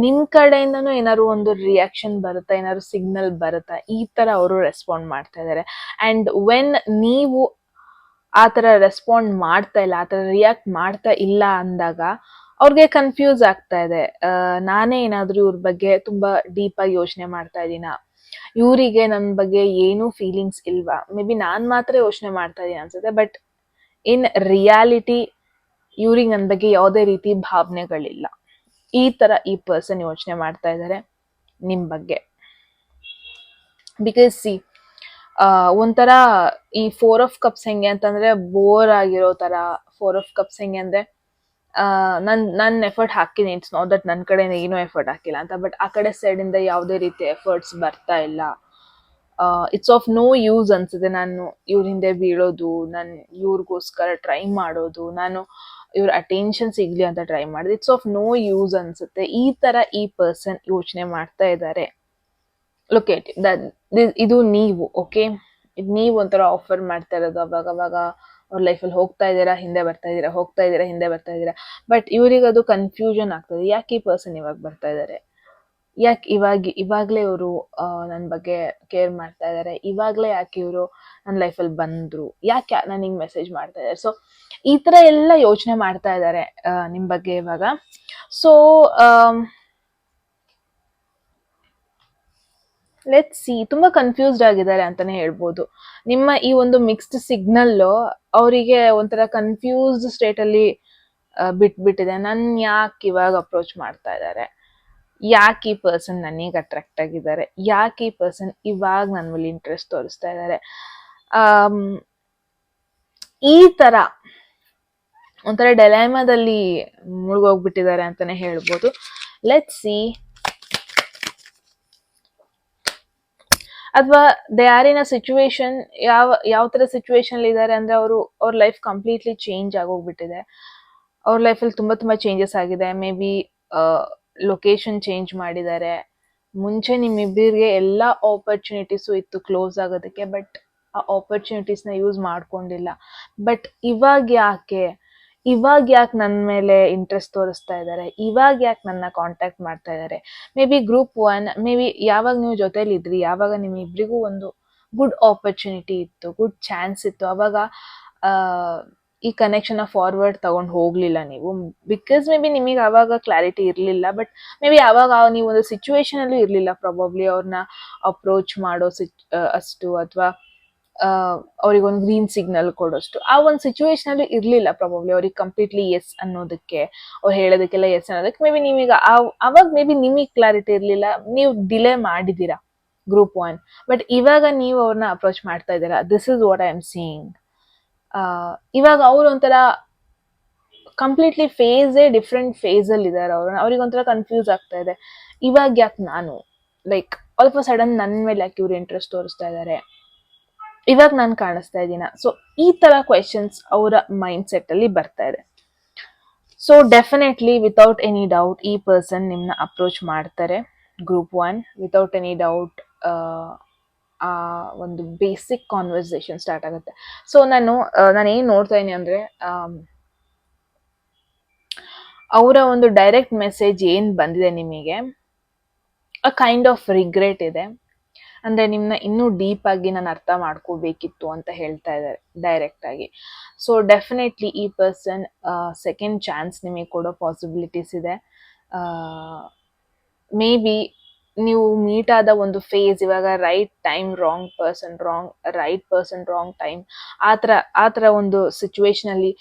ನಿಮ್ ಕಡೆಯಿಂದನೂ ಏನಾದ್ರು ಒಂದು ರಿಯಾಕ್ಷನ್ ಬರುತ್ತಾ, ಏನಾದ್ರು ಸಿಗ್ನಲ್ ಬರುತ್ತಾ, ಈ ತರ ಅವರು ರೆಸ್ಪಾಂಡ್ ಮಾಡ್ತಾ ಇದ್ದಾರೆ. ಅಂಡ್ ವೆನ್ ನೀವು ಆ ತರ ರೆಸ್ಪಾಂಡ್ ಮಾಡ್ತಾ ಇಲ್ಲ, ಆ ತರ ರಿಯಾಕ್ಟ್ ಮಾಡ್ತಾ ಇಲ್ಲ ಅಂದಾಗ ಅವ್ರಿಗೆ ಕನ್ಫ್ಯೂಸ್ ಆಗ್ತಾ ಇದೆ. ನಾನೇ ಏನಾದ್ರೂ ಇವ್ರ ಬಗ್ಗೆ ತುಂಬಾ ಡೀಪ್ ಆಗಿ ಯೋಚನೆ ಮಾಡ್ತಾ ಇದ್ದೀನ, ಇವರಿಗೆ ನನ್ನ ಬಗ್ಗೆ ಏನೂ ಫೀಲಿಂಗ್ಸ್ ಇಲ್ವಾ, ಮೇ ಬಿ ನಾನ್ ಮಾತ್ರ ಯೋಚನೆ ಮಾಡ್ತಾ ಇದೀನಿ ಅನ್ಸುತ್ತೆ. ಬಟ್ ಇನ್ ರಿಯಾಲಿಟಿ ಇವ್ರಿಗೆ ನನ್ನ ಬಗ್ಗೆ ಯಾವುದೇ ರೀತಿ ಭಾವನೆಗಳಿಲ್ಲ. ಈ ತರ ಈ ಪರ್ಸನ್ ಯೋಚನೆ ಮಾಡ್ತಾ ಇದ್ದಾರೆ ನಿಮ್ ಬಗ್ಗೆ. ಬಿಕಾಸ್ ಸಿ, ಒಂಥರ ಈ 4 ಆಫ್ ಕಪ್ಸ್ ಹೆಂಗೆ ಅಂತಂದ್ರೆ ಬೋರ್ ಆಗಿರೋ ತರ. 4 ಆಫ್ ಕಪ್ಸ್ ಹೆಂಗೆ ಅಂದ್ರೆ, ನನ್ ಎಫರ್ಟ್ ಹಾಕಿನಿ, ಇಟ್ಸ್ ನಾಟ್ ದಟ್ ನನ್ನ ಕಡೆಯಿಂದ ಏನೂ ಎಫರ್ಟ್ ಹಾಕಿಲ್ಲ ಅಂತ, ಬಟ್ ಆ ಕಡೆ ಸೈಡ್ ಇಂದ ಯಾವುದೇ ರೀತಿ ಎಫರ್ಟ್ಸ್ ಬರ್ತಾ ಇಲ್ಲ. ಇಟ್ಸ್ ಆಫ್ ನೋ ಯೂಸ್ ಅನ್ಸುತ್ತೆ. ನಾನು ಇವ್ರ ಹಿಂದೆ ಬೀಳೋದು, ನಾನು ಇವ್ರಿಗೋಸ್ಕರ ಟ್ರೈ ಮಾಡೋದು, ನಾನು ಇವ್ರ ಅಟೆನ್ಷನ್ ಸಿಗ್ಲಿ ಅಂತ ಟ್ರೈ ಮಾಡಿದ್ರೆ ಇಟ್ಸ್ ಆಫ್ ನೋ ಯೂಸ್ ಅನ್ಸುತ್ತೆ. ಈ ತರ ಈ ಪರ್ಸನ್ ಯೋಚನೆ ಮಾಡ್ತಾ ಇದ್ದಾರೆ. ಲೊಕೇಟ್ ಇದು ನೀವು ಓಕೆ, ನೀವು ಒಂಥರ ಆಫರ್ ಮಾಡ್ತಾ ಇರೋದು ಅವಾಗ ಅವ್ರ ಲೈಫಲ್ಲಿ ಹೋಗ್ತಾ ಇದ್ದೀರಾ, ಹಿಂದೆ ಬರ್ತಾ ಇದ್ದೀರಾ, ಹೋಗ್ತಾ ಇದ್ದೀರಾ, ಹಿಂದೆ ಬರ್ತಾ ಇದ್ದೀರಾ. ಬಟ್ ಇವ್ರಿಗೆ ಅದು ಕನ್ಫ್ಯೂಷನ್ ಆಗ್ತದೆ. ಯಾಕೆ ಈ ಪರ್ಸನ್ ಇವಾಗ ಬರ್ತಾ ಇದ್ದಾರೆ, ಯಾಕೆ ಇವಾಗಲೇ ಇವರು ನನ್ನ ಬಗ್ಗೆ ಕೇರ್ ಮಾಡ್ತಾ ಇದ್ದಾರೆ, ಇವಾಗಲೇ ಯಾಕೆ ಇವರು ನನ್ನ ಲೈಫಲ್ಲಿ ಬಂದರು, ಯಾಕೆ ನನಗೆ ಮೆಸೇಜ್ ಮಾಡ್ತಾ ಇದ್ದಾರೆ. ಸೊ ಈ ಥರ ಎಲ್ಲ ಯೋಚನೆ ಮಾಡ್ತಾ ಇದ್ದಾರೆ ನಿಮ್ಮ ಬಗ್ಗೆ ಇವಾಗ. ಸೊ ಲೆಟ್ಸ್ ಸಿ, ತುಂಬಾ ಕನ್ಫ್ಯೂಸ್ಡ್ ಆಗಿದ್ದಾರೆ ಅಂತಾನೆ ಹೇಳ್ಬೋದು. ನಿಮ್ಮ ಈ ಒಂದು ಮಿಕ್ಸ್ಡ್ ಸಿಗ್ನಲ್ ಅವರಿಗೆ ಒಂಥರ ಕನ್ಫ್ಯೂಸ್ಡ್ ಸ್ಟೇಟ್ ಅಲ್ಲಿ ಬಿಟ್ಬಿಟ್ಟಿದೆ. ನನ್ ಯಾಕೆ ಇವಾಗ ಅಪ್ರೋಚ್ ಮಾಡ್ತಾ ಇದ್ದಾರೆ, ಯಾಕೆ ಈ ಪರ್ಸನ್ ನನಗೆ ಅಟ್ರಾಕ್ಟ್ ಆಗಿದ್ದಾರೆ, ಯಾಕೆ ಈ ಪರ್ಸನ್ ಇವಾಗ ನನ್ನ ಮೇಲೆ ಇಂಟ್ರೆಸ್ಟ್ ತೋರಿಸ್ತಾ ಇದ್ದಾರೆ. ಈ ತರ ಒಂಥರ ಡೆಲೈಮಾದಲ್ಲಿ ಮುಳುಗೋಗ್ಬಿಟ್ಟಿದ್ದಾರೆ ಅಂತಾನೆ ಹೇಳ್ಬೋದು. ಲೆಟ್ಸ್ ಸಿ, ಅಥವಾ they are in a situation, ಯಾವ ತರ ಸಿಚುವೇಶನ್ ಇದ್ದಾರೆ ಅಂದ್ರೆ ಅವ್ರ ಲೈಫ್ ಕಂಪ್ಲೀಟ್ಲಿ ಚೇಂಜ್ ಆಗೋಗ್ಬಿಟ್ಟಿದೆ. ಅವ್ರ ಲೈಫಲ್ಲಿ ತುಂಬಾ ಚೇಂಜಸ್ ಆಗಿದೆ. ಮೇ ಬಿ ಲೊಕೇಶನ್ ಚೇಂಜ್ ಮಾಡಿದ್ದಾರೆ. ಮುಂಚೆ ನಿಮ್ಮಿಬ್ಬರಿಗೆ ಎಲ್ಲ ಆಪರ್ಚುನಿಟೀಸು ಇತ್ತು ಕ್ಲೋಸ್ ಆಗೋದಕ್ಕೆ, ಬಟ್ ಆ ಆಪರ್ಚುನಿಟೀಸ್ನ ಯೂಸ್ ಮಾಡ್ಕೊಂಡಿಲ್ಲ. ಬಟ್ ಇವಾಗ ಯಾಕೆ ನನ್ನ ಮೇಲೆ ಇಂಟ್ರೆಸ್ಟ್ ತೋರಿಸ್ತಾ ಇದ್ದಾರೆ, ಇವಾಗ ಯಾಕೆ ನನ್ನ ಕಾಂಟ್ಯಾಕ್ಟ್ ಮಾಡ್ತಾ ಇದ್ದಾರೆ. May be group 1, may be ಯಾವಾಗ ನೀವು ಜೊತೆಲಿ ಇದ್ರಿ, ಯಾವಾಗ ನಿಮ್ಮಿಬ್ರಿಗೂ ಒಂದು ಗುಡ್ ಆಪರ್ಚುನಿಟಿ ಇತ್ತು, ಗುಡ್ ಚಾನ್ಸ್ ಇತ್ತು, ಅವಾಗ ಈ ಕನೆಕ್ಷನ್ ಫಾರ್ವರ್ಡ್ ತಗೊಂಡು ಹೋಗ್ಲಿಲ್ಲ ನೀವು. ಬಿಕಾಸ್ ಮೇ ಬಿ ನಿಮಗೆ ಆವಾಗ ಕ್ಲಾರಿಟಿ ಇರಲಿಲ್ಲ. ಬಟ್ ಮೇ ಬಿ ಆವಾಗ ನೀವು ಒಂದು ಸಿಚುವೇಶನ್ ಅಲ್ಲೂ ಇರಲಿಲ್ಲ ಪ್ರಾಬಬ್ಲಿ ಅವ್ರನ್ನ ಅಪ್ರೋಚ್ ಮಾಡೋ ಅಷ್ಟು, ಅಥವಾ ಅವ್ರಿಗೊಂದು ಗ್ರೀನ್ ಸಿಗ್ನಲ್ ಕೊಡೋಷ್ಟು ಆ ಒಂದು ಸಿಚುವೇಶನ್ ಅಲ್ಲಿ ಇರ್ಲಿಲ್ಲ ಪ್ರಾಬಬ್ಲಿ. ಅವ್ರಿಗೆ ಕಂಪ್ಲೀಟ್ಲಿ ಎಸ್ ಅನ್ನೋದಕ್ಕೆ, ಅವ್ರು ಹೇಳೋದಕ್ಕೆಲ್ಲ ಎಸ್ ಅನ್ನೋದಕ್ಕೆ ಮೇ ಬಿ ನೀವೀಗ ಅವಾಗ ಮೇ ಬಿ ನಿಮಗೆ ಕ್ಲಾರಿಟಿ ಇರ್ಲಿಲ್ಲ, ನೀವು ಡಿಲೇ ಮಾಡಿದ್ದೀರಾ ಗ್ರೂಪ್ 1. ಬಟ್ ಇವಾಗ ನೀವು ಅವ್ರನ್ನ ಅಪ್ರೋಚ್ ಮಾಡ್ತಾ ಇದ್ದೀರಾ. This is what I am seeing. ಇವಾಗ ಅವ್ರು ಒಂಥರ ಕಂಪ್ಲೀಟ್ಲಿ ಡಿಫ್ರೆಂಟ್ ಫೇಸ್ ಅಲ್ಲಿ ಇದ್ದಾರೆ. ಅವ್ರಿಗೆ ಒಂಥರ ಕನ್ಫ್ಯೂಸ್ ಆಗ್ತಾ ಇದೆ. ಇವಾಗ ಯಾಕೆ ನಾನು, like all of a sudden ನನ್ನ ಮೇಲೆ ಯಾಕೆ ಇವ್ರು ಇಂಟ್ರೆಸ್ಟ್ ತೋರಿಸ್ತಾ ಇದ್ದಾರೆ, ಇವಾಗ ನಾನು ಕಾಣಿಸ್ತಾ ಇದ್ದೀನ. ಸೊ ಈ ತರ ಕ್ವೆಶನ್ಸ್ ಅವರ ಮೈಂಡ್ ಸೆಟ್ ಅಲ್ಲಿ ಬರ್ತಾ ಇದೆ. So definitely without any doubt ಈ ಪರ್ಸನ್ ನಿಮ್ನ ಅಪ್ರೋಚ್ ಮಾಡ್ತಾರೆ ಗ್ರೂಪ್ 1. ವಿತೌಟ್ ಎನಿ ಡೌಟ್ ಆ ಒಂದು ಬೇಸಿಕ್ ಕಾನ್ವರ್ಸೇಷನ್ ಸ್ಟಾರ್ಟ್ ಆಗುತ್ತೆ. ಸೊ ನಾನು ಏನ್ ನೋಡ್ತಾ ಇದೀನಿ ಅಂದ್ರೆ, ಅವರ ಒಂದು ಡೈರೆಕ್ಟ್ ಮೆಸೇಜ್ ಏನ್ ಬಂದಿದೆ ನಿಮಗೆ, ಅ ಕೈಂಡ್ ಆಫ್ ರಿಗ್ರೆಟ್ ಇದೆ. ಅಂದ್ರೆ ನಿಮ್ನ ಇನ್ನೂ ಡೀಪ್ ಆಗಿ ನಾನು ಅರ್ಥ ಮಾಡ್ಕೋಬೇಕಿತ್ತು ಅಂತ ಹೇಳ್ತಾ ಇದ್ದಾರೆ ಡೈರೆಕ್ಟ್ ಆಗಿ. ಸೊ ಡೆಫಿನೆಟ್ಲಿ ಈ ಪರ್ಸನ್ ಸೆಕೆಂಡ್ ಚಾನ್ಸ್ ನಿಮಗೆ ಕೊಡೋ ಪಾಸಿಬಿಲಿಟೀಸ್ ಇದೆ. ಮೇ ಬಿ ನೀವು ಮೀಟ್ ಆದ ಒಂದು ಫೇಸ್ ಇವಾಗ right time wrong person, right person wrong time, ಆ ಥರ ಒಂದು ಸಿಚುವೇಶನ್ ಅಲ್ಲಿ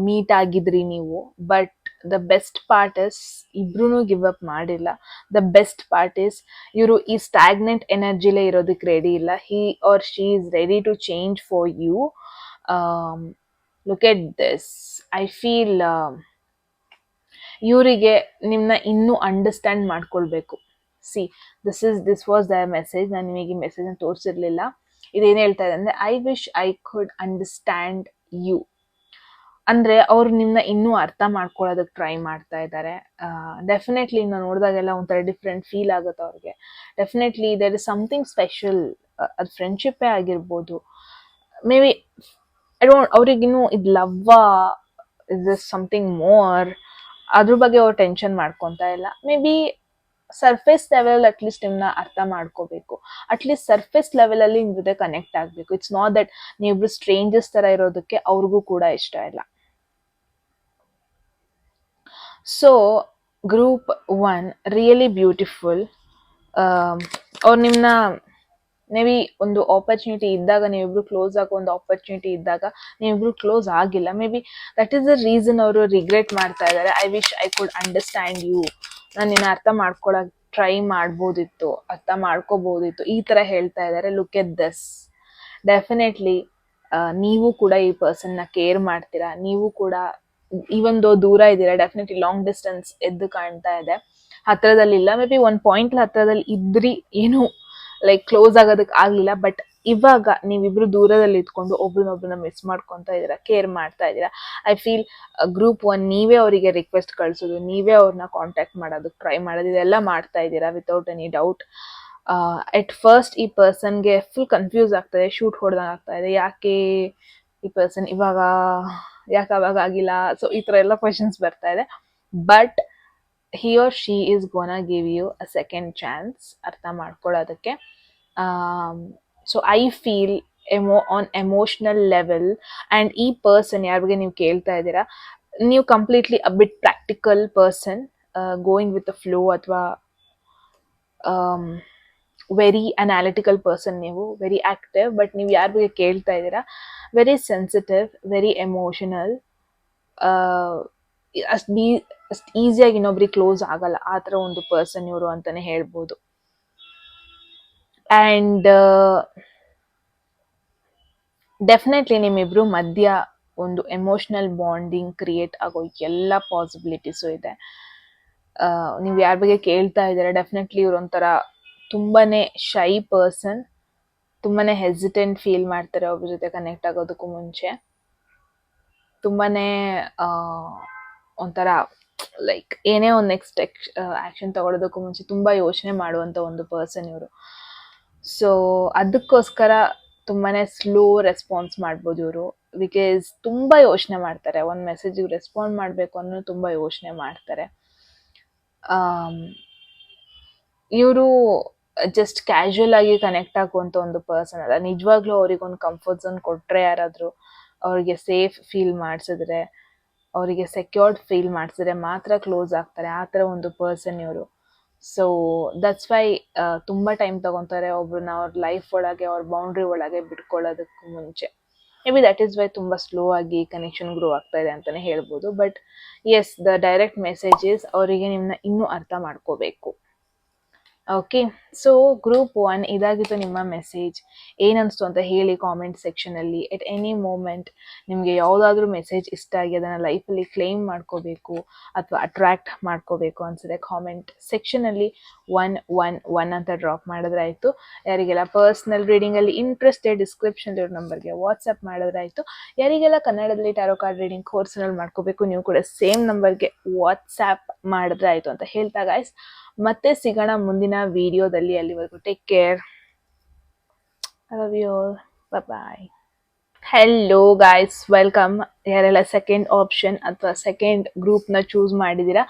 ಮೀಟ್ ಆಗಿದ್ರಿ ನೀವು. But the best part is ಇಬ್ರು ಗಿವ್ ಅಪ್ ಮಾಡಿಲ್ಲ. ದ ಬೆಸ್ಟ್ ಪಾರ್ಟ್ ಇಸ್ ಇವರು ಈ ಸ್ಟಾಗ್ನೆಂಟ್ ಎನರ್ಜಿಲೇ ಇರೋದಕ್ಕೆ ರೆಡಿ ಇಲ್ಲ. He or she is ready to change for you. Look at this, I feel ಇವರಿಗೆ ನಿಮ್ನ ಇನ್ನೂ ಅಂಡರ್ಸ್ಟ್ಯಾಂಡ್ ಮಾಡ್ಕೊಳ್ಬೇಕು. See, this was the message. ನಾನು ನಿಮಗೆ ಈ ಮೆಸೇಜ್ನ ತೋರಿಸಿರ್ಲಿಲ್ಲ. ಇದೇನು ಹೇಳ್ತಾ ಇದೆ ಅಂದ್ರೆ, I wish I could understand you. ಅಂದ್ರೆ ಅವ್ರು ನಿಮ್ನ ಇನ್ನೂ ಅರ್ಥ ಮಾಡ್ಕೊಳ್ಳೋದಕ್ಕೆ ಟ್ರೈ ಮಾಡ್ತಾ ಇದ್ದಾರೆ. ಡೆಫಿನೆಟ್ಲಿ ನಾವು ನೋಡಿದಾಗೆಲ್ಲ ಒಂಥರ ಡಿಫ್ರೆಂಟ್ ಫೀಲ್ ಆಗುತ್ತೆ ಅವ್ರಿಗೆ. Definitely there is something special. ಅದು ಫ್ರೆಂಡ್ಶಿಪ್ಪೇ ಆಗಿರ್ಬೋದು. ಮೇ ಬಿ ಅವ್ರಿಗಿನ್ನೂ ಇದು ಲವ್ವಾ, ಇಸ್ ದಿಸ್ ಸಮಥಿಂಗ್ ಮೋರ್, ಅದ್ರ ಬಗ್ಗೆ ಅವ್ರು ಟೆನ್ಷನ್ ಮಾಡ್ಕೊತಾ ಇಲ್ಲ. Maybe surface level at least ನಿಮ್ನ ಅರ್ಥ ಮಾಡ್ಕೋಬೇಕು. ಅಟ್ಲೀಸ್ಟ್ ಸರ್ಫೇಸ್ ಲೆವೆಲ್ ಅಲ್ಲಿ ನಿಮ್ ಜೊತೆ ಕನೆಕ್ಟ್ ಆಗ್ಬೇಕು. ಇಟ್ಸ್ ನಾಟ್ ದಟ್ ನೀವಿಬ್ರು ಸ್ಟ್ರೇಂಜರ್ಸ್ ತರ ಇರೋದಕ್ಕೆ ಅವ್ರಿಗೂ ಕೂಡ ಇಷ್ಟ ಇಲ್ಲ. So group 1 really beautiful. ಅವ್ರು ನಿಮ್ನ ಮೇ ಬಿ ಒಂದು ಆಪರ್ಚುನಿಟಿ ಇದ್ದಾಗ ನೀವಿಬ್ರು ಕ್ಲೋಸ್ ಆಗೋ ಒಂದು ಆಪರ್ಚುನಿಟಿ ಇದ್ದಾಗ ನೀವಿಬ್ರು ಕ್ಲೋಸ್ ಆಗಿಲ್ಲ. Maybe that is the reason ಅವರು ರಿಗ್ರೆಟ್ ಮಾಡ್ತಾ ಇದ್ದಾರೆ. I wish I could understand you. ನಾನು ನಿನ್ನ ಅರ್ಥ ಮಾಡ್ಕೊಳಕ್ ಟ್ರೈ ಮಾಡ್ಬೋದಿತ್ತು, ಅರ್ಥ ಮಾಡ್ಕೋಬೋದಿತ್ತು, ಈ ತರ ಹೇಳ್ತಾ ಇದ್ದಾರೆ. Look at this. ಡೆಫಿನೆಟ್ಲಿ ನೀವು ಕೂಡ ಈ ಪರ್ಸನ್ನ ಕೇರ್ ಮಾಡ್ತೀರಾ. ನೀವು ಕೂಡ ಇವೊಂದು ದೂರ ಇದ್ದೀರಾ, ಡೆಫಿನೆಟ್ಲಿ ಲಾಂಗ್ ಡಿಸ್ಟೆನ್ಸ್ ಎದ್ದು ಕಾಣ್ತಾ ಇದೆ, ಹತ್ರದಲ್ಲಿಲ್ಲ. ಮೇ ಬಿ ಒಂದು ಪಾಯಿಂಟ್ ಹತ್ರದಲ್ಲಿ ಇದ್ರಿ, ಏನು ಲೈಕ್ ಕ್ಲೋಸ್ ಆಗೋದಕ್ಕೆ ಆಗ್ಲಿಲ್ಲ. ಬಟ್ ಇವಾಗ ನೀವಿಬ್ರು ದೂರದಲ್ಲಿ ಇದ್ಕೊಂಡು ಒಬ್ರನ್ನೊಬ್ರನ್ನ ಮಿಸ್ ಮಾಡ್ಕೊತಾ ಇದೀರಾ, ಕೇರ್ ಮಾಡ್ತಾ ಇದೀರಾ. ಐ ಫೀಲ್ ಗ್ರೂಪ್ 1 ನೀವೇ ಅವರಿಗೆ ರಿಕ್ವೆಸ್ಟ್ ಕಳ್ಸೋದು, ನೀವೇ ಅವ್ರನ್ನ ಕಾಂಟ್ಯಾಕ್ಟ್ ಮಾಡೋದಕ್ಕೆ ಟ್ರೈ ಮಾಡೋದು, ಇದೆಲ್ಲ ಮಾಡ್ತಾ ಇದ್ದೀರಾ without any doubt. At first ಈ ಪರ್ಸನ್ಗೆ ಫುಲ್ ಕನ್ಫ್ಯೂಸ್ ಆಗ್ತದೆ, ಶೂಟ್ ಹೊಡೆದಂಗೆ ಆಗ್ತಾ ಇದೆ. ಯಾಕೆ ಈ ಪರ್ಸನ್ ಇವಾಗ, ಯಾಕೆ ಅವಾಗ ಆಗಿಲ್ಲ? ಸೊ ಈ ಥರ ಎಲ್ಲ ಕ್ವೆಶನ್ಸ್ ಬರ್ತಾ ಇದೆ. But he or she is gonna give you a second chance ಅರ್ಥ ಮಾಡ್ಕೊಳ್ಳೋದಕ್ಕೆ. So I feel on emotional level and ಈ ಪರ್ಸನ್ ಯಾರ ಬಗ್ಗೆ ನೀವು ಕೇಳ್ತಾ ಇದ್ದೀರಾ, ನೀವು completely a bit practical person, going with the flow, ಅಥವಾ ವೆರಿ ಅನಾಲಿಟಿಕಲ್ ಪರ್ಸನ್, ನೀವು ವೆರಿ ಆಕ್ಟಿವ್. ಬಟ್ ನೀವು ಯಾರ ಬಗ್ಗೆ ಕೇಳ್ತಾ ಇದ್ದೀರಾ, ವೆರಿ ಸೆನ್ಸಿಟಿವ್, ವೆರಿ ಎಮೋಷನಲ್, ಅಷ್ಟು ಈಸಿಯಾಗಿ ಇನ್ನೊಬ್ರಿಗೆ ಕ್ಲೋಸ್ ಆಗಲ್ಲ, ಆ ಥರ ಒಂದು ಪರ್ಸನ್ ಇವರು ಅಂತಾನೆ ಹೇಳ್ಬೋದು. ಆ್ಯಂಡ್ ಡೆಫಿನೆಟ್ಲಿ ನಿಮ್ಮಿಬ್ರು ಮಧ್ಯ ಒಂದು ಎಮೋಷನಲ್ ಬಾಂಡಿಂಗ್ ಕ್ರಿಯೇಟ್ ಆಗೋ ಎಲ್ಲ ಪಾಸಿಬಿಲಿಟೀಸು ಇದೆ. ನೀವು ಯಾರ ಬಗ್ಗೆ ಕೇಳ್ತಾ ಇದ್ದೀರಾ, ಡೆಫಿನೆಟ್ಲಿ ಇವ್ರು ಒಂಥರ ತುಂಬಾನೇ ಶೈ ಪರ್ಸನ್, ತುಂಬಾನೇ ಹೆಸಿಟೆಂಟ್ ಫೀಲ್ ಮಾಡ್ತಾರೆ ಒಬ್ಬರ ಜೊತೆ ಕನೆಕ್ಟ್ ಆಗೋದಕ್ಕೂ ಮುಂಚೆ. ತುಂಬಾನೇ ಒಂಥರ ಲೈಕ್ ಏನೇ ಒಂದು ನೆಕ್ಸ್ಟ್ ಆ್ಯಕ್ಷನ್ ತಗೊಳ್ಳೋದಕ್ಕೂ ಮುಂಚೆ ತುಂಬ ಯೋಚನೆ ಮಾಡುವಂಥ ಒಂದು ಪರ್ಸನ್ ಇವರು. ಸೊ ಅದಕ್ಕೋಸ್ಕರ ತುಂಬಾ ಸ್ಲೋ ರೆಸ್ಪಾನ್ಸ್ ಮಾಡ್ಬೋದು ಇವರು, ಬಿಕಾಸ್ ತುಂಬ ಯೋಚನೆ ಮಾಡ್ತಾರೆ. ಒಂದು ಮೆಸೇಜಿಗೆ ರೆಸ್ಪಾಂಡ್ ಮಾಡಬೇಕು ಅನ್ನೋ ತುಂಬ ಯೋಚನೆ ಮಾಡ್ತಾರೆ. ಇವರು ಜಸ್ಟ್ ಕ್ಯಾಶುವಲ್ ಆಗಿ ಕನೆಕ್ಟ್ ಆಗುವಂಥ ಒಂದು ಪರ್ಸನ್ ಅಲ್ಲ. ನಿಜವಾಗ್ಲೂ ಅವ್ರಿಗೊಂದು ಕಂಫರ್ಟ್ ಝೋನ್ ಕೊಟ್ಟರೆ, ಯಾರಾದರೂ ಅವ್ರಿಗೆ ಸೇಫ್ ಫೀಲ್ ಮಾಡಿಸಿದ್ರೆ, ಅವರಿಗೆ ಸೆಕ್ಯೂರ್ಡ್ ಫೀಲ್ ಮಾಡಿಸಿದ್ರೆ ಮಾತ್ರ ಕ್ಲೋಸ್ ಆಗ್ತಾರೆ. ಆ ಥರ ಒಂದು ಪರ್ಸನ್ ಇವರು. ಸೊ ದಟ್ಸ್ ವೈ ತುಂಬ ಟೈಮ್ ತಗೊತಾರೆ ಒಬ್ರನ್ನ ಅವ್ರ ಲೈಫ್ ಒಳಗೆ, ಅವ್ರ ಬೌಂಡ್ರಿ ಒಳಗೆ ಬಿಟ್ಕೊಳ್ಳೋದಕ್ಕೂ ಮುಂಚೆ. Maybe that is why ತುಂಬ ಸ್ಲೋ ಆಗಿ ಕನೆಕ್ಷನ್ ಗ್ರೋ ಆಗ್ತಾ ಇದೆ ಅಂತಲೇ ಹೇಳ್ಬೋದು. But yes, the direct messages ಅವರಿಗೆ ನಿಮ್ಮನ್ನ ಇನ್ನೂ ಅರ್ಥ ಮಾಡ್ಕೋಬೇಕು. ಓಕೆ, ಸೊ ಗ್ರೂಪ್ 1 ಇದಾಗಿತ್ತು ನಿಮ್ಮ ಮೆಸೇಜ್. ಏನನ್ನಿಸ್ತು ಅಂತ ಹೇಳಿ ಕಾಮೆಂಟ್ ಸೆಕ್ಷನಲ್ಲಿ. ಎಟ್ ಎನಿ ಮೂಮೆಂಟ್ ನಿಮಗೆ ಯಾವುದಾದ್ರೂ ಮೆಸೇಜ್ ಇಷ್ಟ ಆಗಿ ಅದನ್ನು ಲೈಫಲ್ಲಿ ಕ್ಲೈಮ್ ಮಾಡ್ಕೋಬೇಕು ಅಥವಾ ಅಟ್ರ್ಯಾಕ್ಟ್ ಮಾಡ್ಕೋಬೇಕು ಅನಿಸಿದೆ, ಕಾಮೆಂಟ್ ಸೆಕ್ಷನಲ್ಲಿ 111 ಅಂತ ಡ್ರಾಪ್ ಮಾಡಿದ್ರೆ ಆಯಿತು. ಯಾರಿಗೆಲ್ಲ ಪರ್ಸ್ನಲ್ ರೀಡಿಂಗಲ್ಲಿ ಇಂಟ್ರೆಸ್ಟೆಡ್, ಡಿಸ್ಕ್ರಿಪ್ಷನ್ ಇರೋ ನಂಬರ್ಗೆ ವಾಟ್ಸಪ್ ಮಾಡಿದ್ರೆ ಆಯಿತು. ಯಾರಿಗೆಲ್ಲ ಕನ್ನಡದಲ್ಲಿ ಟ್ಯಾರೋ ಕಾರ್ಡ್ ರೀಡಿಂಗ್ ಕೋರ್ಸ್ನಲ್ಲಿ ಮಾಡ್ಕೋಬೇಕು, ನೀವು ಕೂಡ ಸೇಮ್ ನಂಬರ್ಗೆ ವಾಟ್ಸ್ಯಾಪ್ ಮಾಡಿದ್ರೆ ಆಯಿತು ಅಂತ ಹೇಳ್ತಾ ಗೈಸ್, ಮತ್ತೆ ಸಿಗೋಣ ಮುಂದಿನ ವಿಡಿಯೋದಲ್ಲಿ. ಅಲ್ಲಿವರೆಗೂ take care, I love you all, bye. Hello guys, welcome. ಯಾರೆಲ್ಲ ಸೆಕೆಂಡ್ ಆಪ್ಷನ್ ಅಥವಾ ಸೆಕೆಂಡ್ ಗ್ರೂಪ್ನ ಚೂಸ್ ಮಾಡಿದ್ದೀರಾ,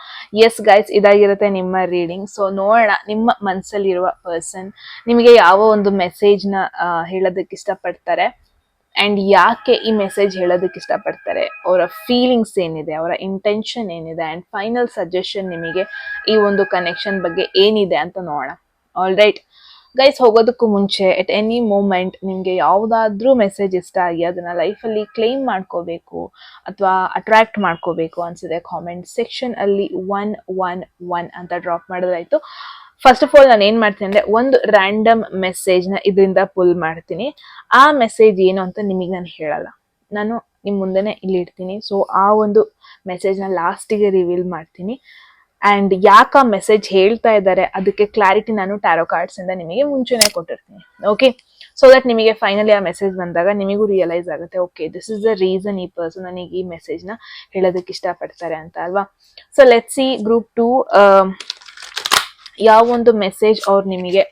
ಎಸ್ ಗೈಸ್, ಇದಾಗಿರುತ್ತೆ ನಿಮ್ಮ ರೀಡಿಂಗ್. ಸೊ ನೋಡೋಣ ನಿಮ್ಮ ಮನಸ್ಸಲ್ಲಿರುವ ಪರ್ಸನ್ ನಿಮಗೆ ಯಾವ ಒಂದು ಮೆಸೇಜ್ನ ಹೇಳೋದಕ್ಕೆ ಇಷ್ಟಪಡ್ತಾರೆ, ಆ್ಯಂಡ್ ಯಾಕೆ ಈ ಮೆಸೇಜ್ ಹೇಳೋದಕ್ಕೆ ಇಷ್ಟಪಡ್ತಾರೆ, ಅವರ ಫೀಲಿಂಗ್ಸ್ ಏನಿದೆ, ಅವರ ಇಂಟೆನ್ಷನ್ ಏನಿದೆ, ಆ್ಯಂಡ್ ಫೈನಲ್ ಸಜೆಷನ್ ನಿಮಗೆ ಈ ಒಂದು ಕನೆಕ್ಷನ್ ಬಗ್ಗೆ ಏನಿದೆ ಅಂತ ನೋಡೋಣ. ಆಲ್ ರೈಟ್ ಗೈಸ್, ಹೋಗೋದಕ್ಕೂ ಮುಂಚೆ ಎಟ್ ಎನಿ ಮೂಮೆಂಟ್ ನಿಮಗೆ ಯಾವುದಾದ್ರೂ ಮೆಸೇಜ್ ಇಷ್ಟ ಆಗಿ ಅದನ್ನು ಲೈಫಲ್ಲಿ ಕ್ಲೈಮ್ ಮಾಡ್ಕೋಬೇಕು ಅಥವಾ ಅಟ್ರ್ಯಾಕ್ಟ್ ಮಾಡ್ಕೋಬೇಕು ಅನಿಸಿದೆ, ಕಾಮೆಂಟ್ ಸೆಕ್ಷನಲ್ಲಿ 111 ಅಂತ ಡ್ರಾಪ್ ಮಾಡಿದ್ರಾಯ್ತು. ಫಸ್ಟ್ ಆಫ್ ಆಲ್ ನಾನು ಏನು ಮಾಡ್ತೀನಿ ಅಂದರೆ, ಒಂದು ರ್ಯಾಂಡಮ್ ಮೆಸೇಜ್ನ ಇದರಿಂದ ಪುಲ್ ಮಾಡ್ತೀನಿ. ಆ ಮೆಸೇಜ್ ಏನು ಅಂತ ನಿಮಗೆ ನಾನು ಹೇಳಲ್ಲ, ನಾನು ನಿಮ್ಮ ಮುಂದೆನೇ ಇಲ್ಲಿ ಇಡ್ತೀನಿ. ಸೊ ಆ ಒಂದು ಮೆಸೇಜ್ನ ಲಾಸ್ಟಿಗೆ ರಿವೀಲ್ ಮಾಡ್ತೀನಿ. ಆ್ಯಂಡ್ ಯಾಕೆ ಆ ಮೆಸೇಜ್ ಹೇಳ್ತಾ ಇದ್ದಾರೆ ಅದಕ್ಕೆ ಕ್ಲಾರಿಟಿ ನಾನು ಟ್ಯಾರೋ ಕಾರ್ಡ್ಸಿಂದ ನಿಮಗೆ ಮುಂಚೆನೇ ಕೊಟ್ಟಿರ್ತೀನಿ. ಓಕೆ, ಸೊ ದಟ್ ನಿಮಗೆ ಫೈನಲಿ ಆ ಮೆಸೇಜ್ ಬಂದಾಗ ನಿಮಗೂ ರಿಯಲೈಸ್ ಆಗುತ್ತೆ, okay this is the reason ಈ ಪರ್ಸನ್ ನನಗೆ ಈ ಮೆಸೇಜ್ನ ಹೇಳೋದಕ್ಕೆ ಇಷ್ಟಪಡ್ತಾರೆ ಅಂತ ಅಲ್ವಾ. ಸೊ ಲೆಟ್ಸ್ ಸಿ ಗ್ರೂಪ್ 2 ಯಾವ ಒಂದು ಮೆಸೇಜ್ ಅವ್ರು ನಿಮಗೆ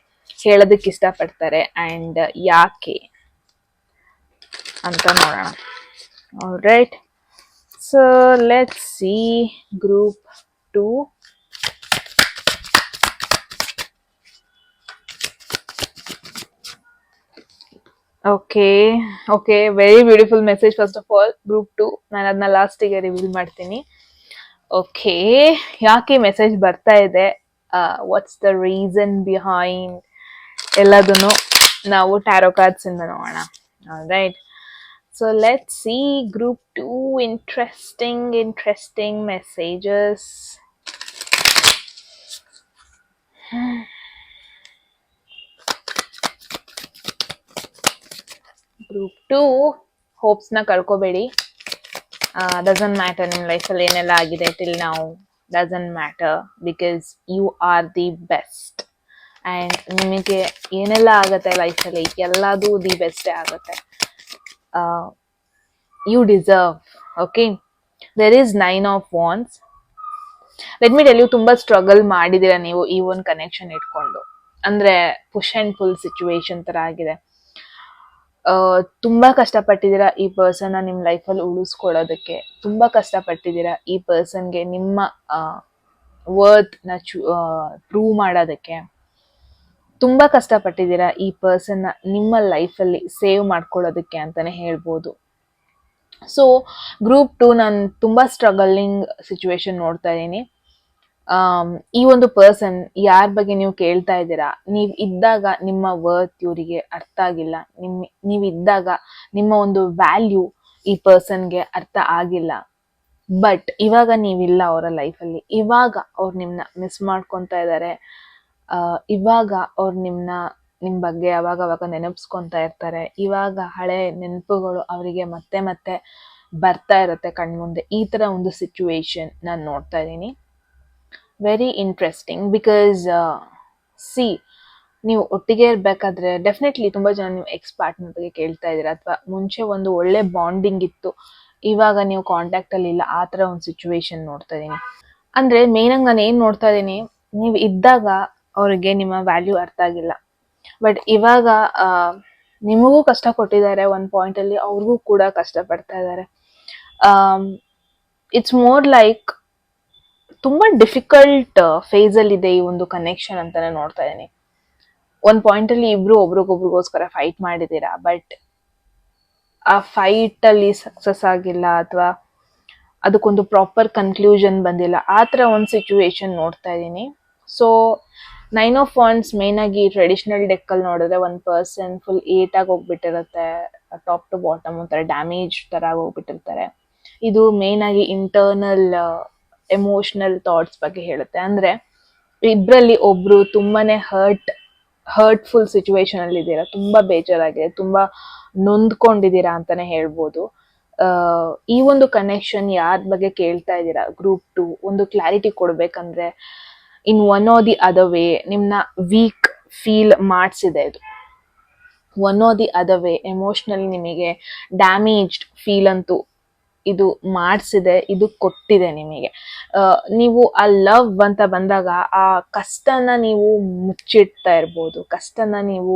ಹೇಳೋದಕ್ಕೆ ಇಷ್ಟಪಡ್ತಾರೆ ಆ್ಯಂಡ್ ಯಾಕೆ ಅಂತ ನೋಡೋಣ. Alright, so let's see group 2. Okay, very beautiful message. First of all group 2, ನಾನು ಅದನ್ನ ಲಾಸ್ಟಿಗೆ ರಿವೀಲ್ ಮಾಡ್ತೀನಿ. ಓಕೆ, ಯಾಕೆ ಮೆಸೇಜ್ ಬರ್ತಾ ಇದೆ, ವಾಟ್ಸ್ ದ ರೀಸನ್ ಬಿಹೈಂಡ್ ಎಲ್ಲದನ್ನು ನಾವು ಟ್ಯಾರೋ ಕಾರ್ಡ್ಸ್ ಇಂದ ನೋಡೋಣ. Alright, so let's see group 2 interesting messages. Group 2 ಹೋಪ್ಸ್ನ ಕಳ್ಕೊಬೇಡಿ. ಡಸಂಟ್ ಮ್ಯಾಟರ್ ನಿಮ್ಮ ಲೈಫಲ್ಲಿ ಏನೆಲ್ಲ ಆಗಿದೆ ಟಿಲ್ ನಾವು, doesn't matter because you are the best and ನಿಮಗೆ ಏನೆಲ್ಲ ಆಗುತ್ತೆ ಲೈಫಲ್ಲಿ ಎಲ್ಲದೂ ದಿ ಬೆಸ್ಟೇ ಆಗುತ್ತೆ. You deserve. Okay, there is 9 of wands. Let me tell you, ತುಂಬಾ ಸ್ಟ್ರಗಲ್ ಮಾಡಿದೀರಾ ನೀವು ಈ ಒಂದು ಕನೆಕ್ಷನ್ ಇಟ್ಕೊಂಡು. ಅಂದ್ರೆ ಪುಷ್ ಅಂಡ್ ಫುಲ್ ಸಿಚುವೇಶನ್ ತರ ಆಗಿದೆ. ತುಂಬಾ ಕಷ್ಟಪಟ್ಟಿದ್ದೀರಾ ಈ ಪರ್ಸನ್ ನಿಮ್ ಲೈಫಲ್ಲಿ ಉಳಿಸ್ಕೊಳ್ಳೋದಕ್ಕೆ. ತುಂಬಾ ಕಷ್ಟಪಟ್ಟಿದ್ದೀರಾ ಈ ಪರ್ಸನ್ಗೆ ನಿಮ್ಮ ವರ್ತ್ ನ ಪ್ರೂವ್ ಮಾಡೋದಕ್ಕೆ. ತುಂಬಾ ಕಷ್ಟಪಟ್ಟಿದ್ದೀರಾ ಈ ಪರ್ಸನ್ ನಿಮ್ಮ ಲೈಫಲ್ಲಿ ಸೇವ್ ಮಾಡ್ಕೊಳ್ಳೋದಕ್ಕೆ ಅಂತಾನೆ ಹೇಳ್ಬೋದು. ಸೊ ಗ್ರೂಪ್ 2 ನಾನು ತುಂಬಾ ಸ್ಟ್ರಗಲಿಂಗ್ ಸಿಚುವೇಶನ್ ನೋಡ್ತಾ ಇದ್ದೀನಿ. ಈ ಒಂದು ಪರ್ಸನ್ ಯಾರ ಬಗ್ಗೆ ನೀವು ಕೇಳ್ತಾ ಇದ್ದೀರಾ, ನೀವ್ ಇದ್ದಾಗ ನಿಮ್ಮ ವರ್ತ್ ಇವರಿಗೆ ಅರ್ಥ ಆಗಿಲ್ಲ. ನೀವ್ ಇದ್ದಾಗ ನಿಮ್ಮ ಒಂದು ವ್ಯಾಲ್ಯೂ ಈ ಪರ್ಸನ್ಗೆ ಅರ್ಥ ಆಗಿಲ್ಲ. ಬಟ್ ಇವಾಗ ನೀವಿಲ್ಲ ಅವರ ಲೈಫಲ್ಲಿ. ಇವಾಗ ಅವ್ರು ನಿಮ್ನ ಮಿಸ್ ಮಾಡ್ಕೊತಾ ಇದ್ದಾರೆ. ಇವಾಗ ಅವ್ರು ನಿಮ್ ಬಗ್ಗೆ ಅವಾಗ ನೆನಪಿಸ್ಕೊತಾ ಇರ್ತಾರೆ. ಇವಾಗ ಹಳೆ ನೆನಪುಗಳು ಅವರಿಗೆ ಮತ್ತೆ ಮತ್ತೆ ಬರ್ತಾ ಇರುತ್ತೆ ಕಣ್ಮುಂದೆ. ಈ ತರ ಒಂದು ಸಿಚುವೇಶನ್ ನಾನು ನೋಡ್ತಾ ಇದ್ದೀನಿ. Very interesting. ಬಿಕಾಸ್ ಸಿ, ನೀವು ಒಟ್ಟಿಗೆ ಇರ್ಬೇಕಾದ್ರೆ ಡೆಫಿನೆಟ್ಲಿ ತುಂಬಾ ಜನ ನೀವು ಎಕ್ಸ್ ಪಾರ್ಟ್ನರ್ ಬಗ್ಗೆ ಕೇಳ್ತಾ ಇದ್ದೀರಾ, ಅಥವಾ ಮುಂಚೆ ಒಂದು ಒಳ್ಳೆ ಬಾಂಡಿಂಗ್ ಇತ್ತು, ಇವಾಗ ನೀವು ಕಾಂಟ್ಯಾಕ್ಟ್ ಅಲ್ಲಿ ಇಲ್ಲ, ಆ ತರ ಒಂದು ಸಿಚುವೇಶನ್ ನೋಡ್ತಾ ಇದೀನಿ. ಅಂದ್ರೆ ಮೇನ್ ಆಗಿ ನಾನು ಏನ್ ನೋಡ್ತಾ ಇದೀನಿ, ನೀವು ಇದ್ದಾಗ ಅವ್ರಿಗೆ ನಿಮ್ಮ ವ್ಯಾಲ್ಯೂ ಅರ್ಥ ಆಗಿಲ್ಲ. ಬಟ್ ಇವಾಗ ನಿಮಗೂ ಕಷ್ಟ ಕೊಟ್ಟಿದ್ದಾರೆ ಒಂದ್ ಪಾಯಿಂಟ್ ಅಲ್ಲಿ, ಅವ್ರಿಗೂ ಕೂಡ ಕಷ್ಟ ಪಡ್ತಾ ಇದ್ದಾರೆ. ಇಟ್ಸ್ ಮೋರ್ ಲೈಕ್ ತುಂಬಾ ಡಿಫಿಕಲ್ಟ್ ಫೇಸ್ ಅಲ್ಲಿ ಇದೆ ಈ ಒಂದು ಕನೆಕ್ಷನ್ ಅಂತಾನೆ ನೋಡ್ತಾ ಇದೀನಿ. ಒಂದ್ ಪಾಯಿಂಟ್ ಅಲ್ಲಿ ಇಬ್ರು ಒಬ್ರಿಗೊಬ್ರಿಗೋಸ್ಕರ ಫೈಟ್ ಮಾಡಿದೀರಾ, ಬಟ್ ಆ ಫೈಟ್ ಅಲ್ಲಿ ಸಕ್ಸಸ್ ಆಗಿಲ್ಲ, ಅಥವಾ ಅದಕ್ಕೊಂದು ಪ್ರಾಪರ್ ಕನ್ಕ್ಲೂಷನ್ ಬಂದಿಲ್ಲ. ಆ ತರ ಒಂದು ಸಿಚುವೇಶನ್ ನೋಡ್ತಾ ಇದೀನಿ. ಸೊ 9 ಆಫ್ ವಾಂಡ್ಸ್ ಮೇನ್ ಆಗಿ ಟ್ರೆಡಿಷನಲ್ ಡೆಕ್ ಅಲ್ಲಿ ನೋಡಿದ್ರೆ ಒಂದ್ ಪರ್ಸನ್ ಫುಲ್ ಏಟ್ ಆಗಿ ಹೋಗ್ಬಿಟ್ಟಿರುತ್ತೆ, ಟಾಪ್ ಟು ಬಾಟಮ್ ಒಂಥರ ಡ್ಯಾಮೇಜ್ ತರ ಹೋಗ್ಬಿಟ್ಟಿರ್ತಾರೆ. ಇದು ಮೇನ್ ಆಗಿ ಇಂಟರ್ನಲ್ ಎಮೋಷನಲ್ ಥಾಟ್ಸ್ ಬಗ್ಗೆ ಹೇಳುತ್ತೆ. ಅಂದ್ರೆ ಇಬ್ರಲ್ಲಿ ಒಬ್ರು ತುಂಬಾನೇ ಹರ್ಟ್ಫುಲ್ ಸಿಚುವೇಶನ್ ಅಲ್ಲಿ ಇದ್ದೀರಾ, ತುಂಬಾ ಬೇಜಾರಾಗಿದೆ, ತುಂಬಾ ನೊಂದ್ಕೊಂಡಿದ್ದೀರಾ ಅಂತಾನೆ ಹೇಳ್ಬೋದು. ಈ ಒಂದು ಕನೆಕ್ಷನ್ ಯಾರ ಬಗ್ಗೆ ಕೇಳ್ತಾ ಇದ್ದೀರಾ ಗ್ರೂಪ್ 2, ಒಂದು ಕ್ಲಾರಿಟಿ ಕೊಡ್ಬೇಕಂದ್ರೆ in one R the other way ನಿಮ್ನ ವೀಕ್ ಫೀಲ್ ಮಾಡಿಸಿದೆ. ಇದು one R the other way emotionally ನಿಮಗೆ ಡ್ಯಾಮೇಜ್ಡ್ ಫೀಲ್ ಅಂತೂ ಇದು ಮಾಡಿಸಿದೆ, ಇದು ಕೊಟ್ಟಿದೆ ನಿಮಗೆ. ನೀವು ಆ ಲವ್ ಅಂತ ಬಂದಾಗ ಆ ಕಷ್ಟನ ನೀವು ಮುಚ್ಚಿಡ್ತಾ ಇರ್ಬೋದು, ಕಷ್ಟನ ನೀವು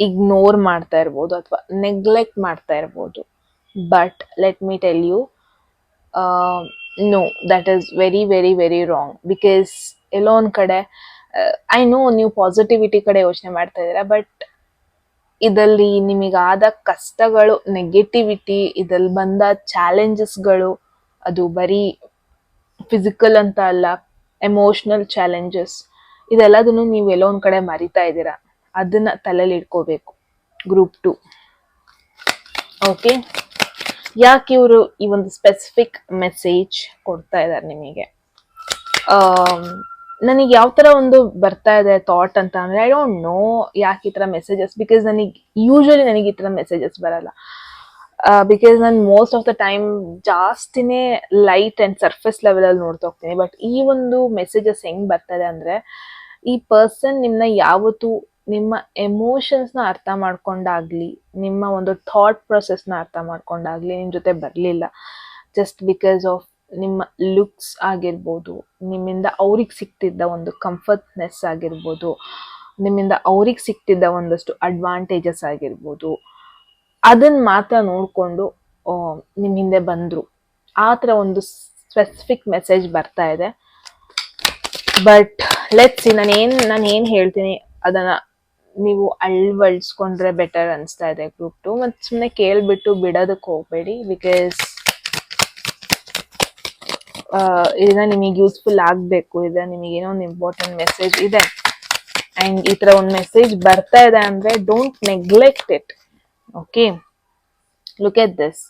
ಇಗ್ನೋರ್ ಮಾಡ್ತಾ ಇರ್ಬೋದು, ಅಥವಾ ನೆಗ್ಲೆಕ್ಟ್ ಮಾಡ್ತಾ ಇರ್ಬೋದು. But let me tell you, no, that is very very very wrong. Because ಎಲ್ಲೋ ಒಂದ್ ಕಡೆ ಐ ನೋ ನೀವು ಪಾಸಿಟಿವಿಟಿ ಕಡೆ ಯೋಚನೆ ಮಾಡ್ತಾ ಇದ್ದೀರಾ, ಬಟ್ ಇದರಲ್ಲಿ ನಿಮಗಾದ ಕಷ್ಟಗಳು, ನೆಗೆಟಿವಿಟಿ, ಇದಲ್ಲಿ ಬಂದ ಚಾಲೆಂಜಸ್ಗಳು, ಅದು ಬರೀ ಫಿಸಿಕಲ್ ಅಂತ ಅಲ್ಲ, ಎಮೋಷನಲ್ ಚಾಲೆಂಜಸ್, ಇದೆಲ್ಲದನ್ನು ನೀವು ಎಲ್ಲೋ ಒಂದ್ ಕಡೆ ಮರಿತಾ ಇದ್ದೀರಾ. ಅದನ್ನ ತಲೆಯಲ್ಲಿ ಇಟ್ಕೋಬೇಕು ಗ್ರೂಪ್ 2. ಓಕೆ, ಯಾಕೆ ಇವರು ಈ ಒಂದು ಸ್ಪೆಸಿಫಿಕ್ ಮೆಸೇಜ್ ಕೊಡ್ತಾ ಇದ್ದಾರೆ ನಿಮಗೆ? ನನಗೆ ಯಾವ ತರ ಒಂದು ಬರ್ತಾ ಇದೆ ಥಾಟ್ ಅಂತ ಅಂದ್ರೆ, ಐ ಡೋಂಟ್ ನೋ ಯಾಕೆ ಈ ತರ ಮೆಸೇಜಸ್. ಬಿಕಾಸ್ ಯೂಶಲಿ ನನಗೆ ಈ ತರ ಮೆಸೇಜಸ್ ಬರಲ್ಲ. ಬಿಕಾಸ್ ನಾನು ಮೋಸ್ಟ್ ಆಫ್ ದ ಟೈಮ್ ಜಾಸ್ತಿನೇ ಲೈಟ್ ಅಂಡ್ ಸರ್ಫೇಸ್ ಲೆವೆಲ್ ಅಲ್ಲಿ ನೋಡ್ತಾ ಹೋಗ್ತೀನಿ. ಬಟ್ ಈ ಒಂದು ಮೆಸೇಜಸ್ ಹೆಂಗ್ ಬರ್ತದೆ ಅಂದ್ರೆ, ಈ ಪರ್ಸನ್ ನಿಮ್ನ ಯಾವತ್ತು ನಿಮ್ಮ ಎಮೋಷನ್ಸ್ ನ ಅರ್ಥ ಮಾಡ್ಕೊಂಡಾಗ್ಲಿ, ನಿಮ್ಮ ಒಂದು ಥಾಟ್ ಪ್ರೊಸೆಸ್ ನ ಅರ್ಥ ಮಾಡ್ಕೊಂಡಾಗ್ಲಿ ನಿಮ್ ಜೊತೆ ಬರ್ಲಿಲ್ಲ. ಜಸ್ಟ್ ಬಿಕಾಸ್ ಆಫ್ ನಿಮ್ಮ ಲುಕ್ಸ್ ಆಗಿರ್ಬೋದು, ನಿಮ್ಮಿಂದ ಅವ್ರಿಗೆ ಸಿಗ್ತಿದ್ದ ಒಂದು ಕಂಫರ್ಟ್ನೆಸ್ ಆಗಿರ್ಬೋದು, ನಿಮ್ಮಿಂದ ಅವ್ರಿಗೆ ಸಿಗ್ತಿದ್ದ ಒಂದಷ್ಟು ಅಡ್ವಾಂಟೇಜಸ್ ಆಗಿರ್ಬೋದು, ಅದನ್ನ ಮಾತ್ರ ನೋಡ್ಕೊಂಡು ನಿಮ್ ಹಿಂದೆ ಬಂದ್ರು. ಆ ತರ ಒಂದು ಸ್ಪೆಸಿಫಿಕ್ ಮೆಸೇಜ್ ಬರ್ತಾ ಇದೆ. ಬಟ್ ಲೆಟ್ಸ್ ಸಿ, ನಾನು ಏನ್ ಹೇಳ್ತೀನಿ ಅದನ್ನ ನೀವು ಅಳವಡಿಸ್ಕೊಂಡ್ರೆ ಬೆಟರ್ ಅನ್ಸ್ತಾ ಇದೆ ಗ್ರೂಪ್ 2. ಮತ್ತೆ ಸುಮ್ಮನೆ ಕೇಳ್ಬಿಟ್ಟು ಬಿಡೋದಕ್ಕೆ ಹೋಗ್ಬೇಡಿ. ಬಿಕಾಸ್ ಇದನ್ನ ನಿಮಗೆ ಯೂಸ್ಫುಲ್ ಆಗ್ಬೇಕು, ಇದನ್ನ ನಿಮಗೆ ಏನೋ ಒಂದು ಇಂಪಾರ್ಟೆಂಟ್ ಮೆಸೇಜ್ ಇದೆ. ಅಂಡ್ ಈ ತರ ಒಂದು ಮೆಸೇಜ್ ಬರ್ತಾ ಇದೆ ಅಂದ್ರೆ don't neglect it. Okay, look at this.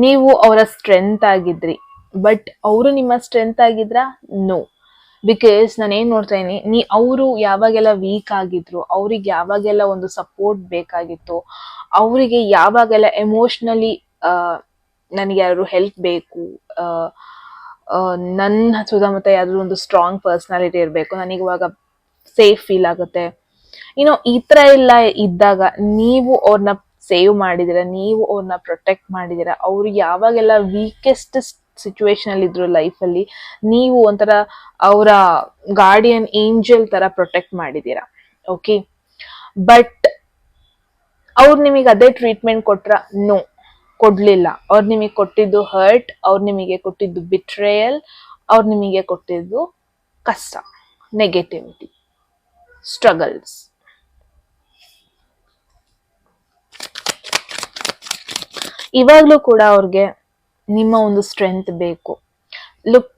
ನೀವು ಅವರ ಸ್ಟ್ರೆಂತ್ ಆಗಿದ್ರಿ, ಬಟ್ ಅವರು ನಿಮ್ಮ ಸ್ಟ್ರೆಂತ್ ಆಗಿದ್ರ? ನೋ. ಬಿಕಾಸ್ ನಾನು ಏನ್ ನೋಡ್ತಾ ಇದೀನಿ, ಅವರು ಯಾವಾಗೆಲ್ಲ ವೀಕ್ ಆಗಿದ್ರು, ಅವ್ರಿಗೆ ಯಾವಾಗೆಲ್ಲ ಒಂದು ಸಪೋರ್ಟ್ ಬೇಕಾಗಿತ್ತು, ಅವರಿಗೆ ಯಾವಾಗೆಲ್ಲ ಎಮೋಷ್ನಲಿ ನನಗೆ ಯಾರು ಹೆಲ್ಪ್ ಬೇಕು, ನನ್ನ ಸುತ್ತಮುತ್ತ ಯಾವ್ದಾದ್ರು ಒಂದು ಸ್ಟ್ರಾಂಗ್ ಪರ್ಸನಾಲಿಟಿ ಇರಬೇಕು, ನನಗೆ ಇವಾಗ ಸೇಫ್ ಫೀಲ್ ಆಗುತ್ತೆ. ಈ ತರ ಎಲ್ಲ ಇದ್ದಾಗ ನೀವು ಅವ್ರನ್ನ ಸೇವ್ ಮಾಡಿದಿರ, ನೀವು ಅವ್ರನ್ನ ಪ್ರೊಟೆಕ್ಟ್ ಮಾಡಿದಿರ, ಅವ್ರು ಯಾವಾಗೆಲ್ಲ ವೀಕೆಸ್ಟ್ ಸಿಚುವೇಶನ್ ಅಲ್ಲಿ ಇದ್ರು ಲೈಫಲ್ಲಿ, ನೀವು ಒಂಥರ ಅವರ ಗಾರ್ಡಿಯನ್ ಏಂಜಲ್ ತರ ಪ್ರೊಟೆಕ್ಟ್ ಮಾಡಿದೀರಾ. ಓಕೆ, ಬಟ್ ಅವ್ರು ನಿಮಗೆ ಅದೇ ಟ್ರೀಟ್ಮೆಂಟ್ ಕೊಟ್ರ? ನೋ, ಕೊಡ್ಲಿಲ್ಲ. ಅವ್ರು ನಿಮಗೆ ಕೊಟ್ಟಿದ್ದು ಹರ್ಟ್, ಅವ್ರು ನಿಮಗೆ ಕೊಟ್ಟಿದ್ದು ಬಿಟ್ರೇಯಲ್, ಅವ್ರು ನಿಮಗೆ ಕೊಟ್ಟಿದ್ದು ಕಷ್ಟ, ನೆಗೆಟಿವಿಟಿ, ಸ್ಟ್ರಗಲ್ಸ್. ಇವಾಗ್ಲೂ ಕೂಡ ಅವ್ರಿಗೆ ನಿಮ್ಮ ಒಂದು ಸ್ಟ್ರೆಂತ್ ಬೇಕು. Look,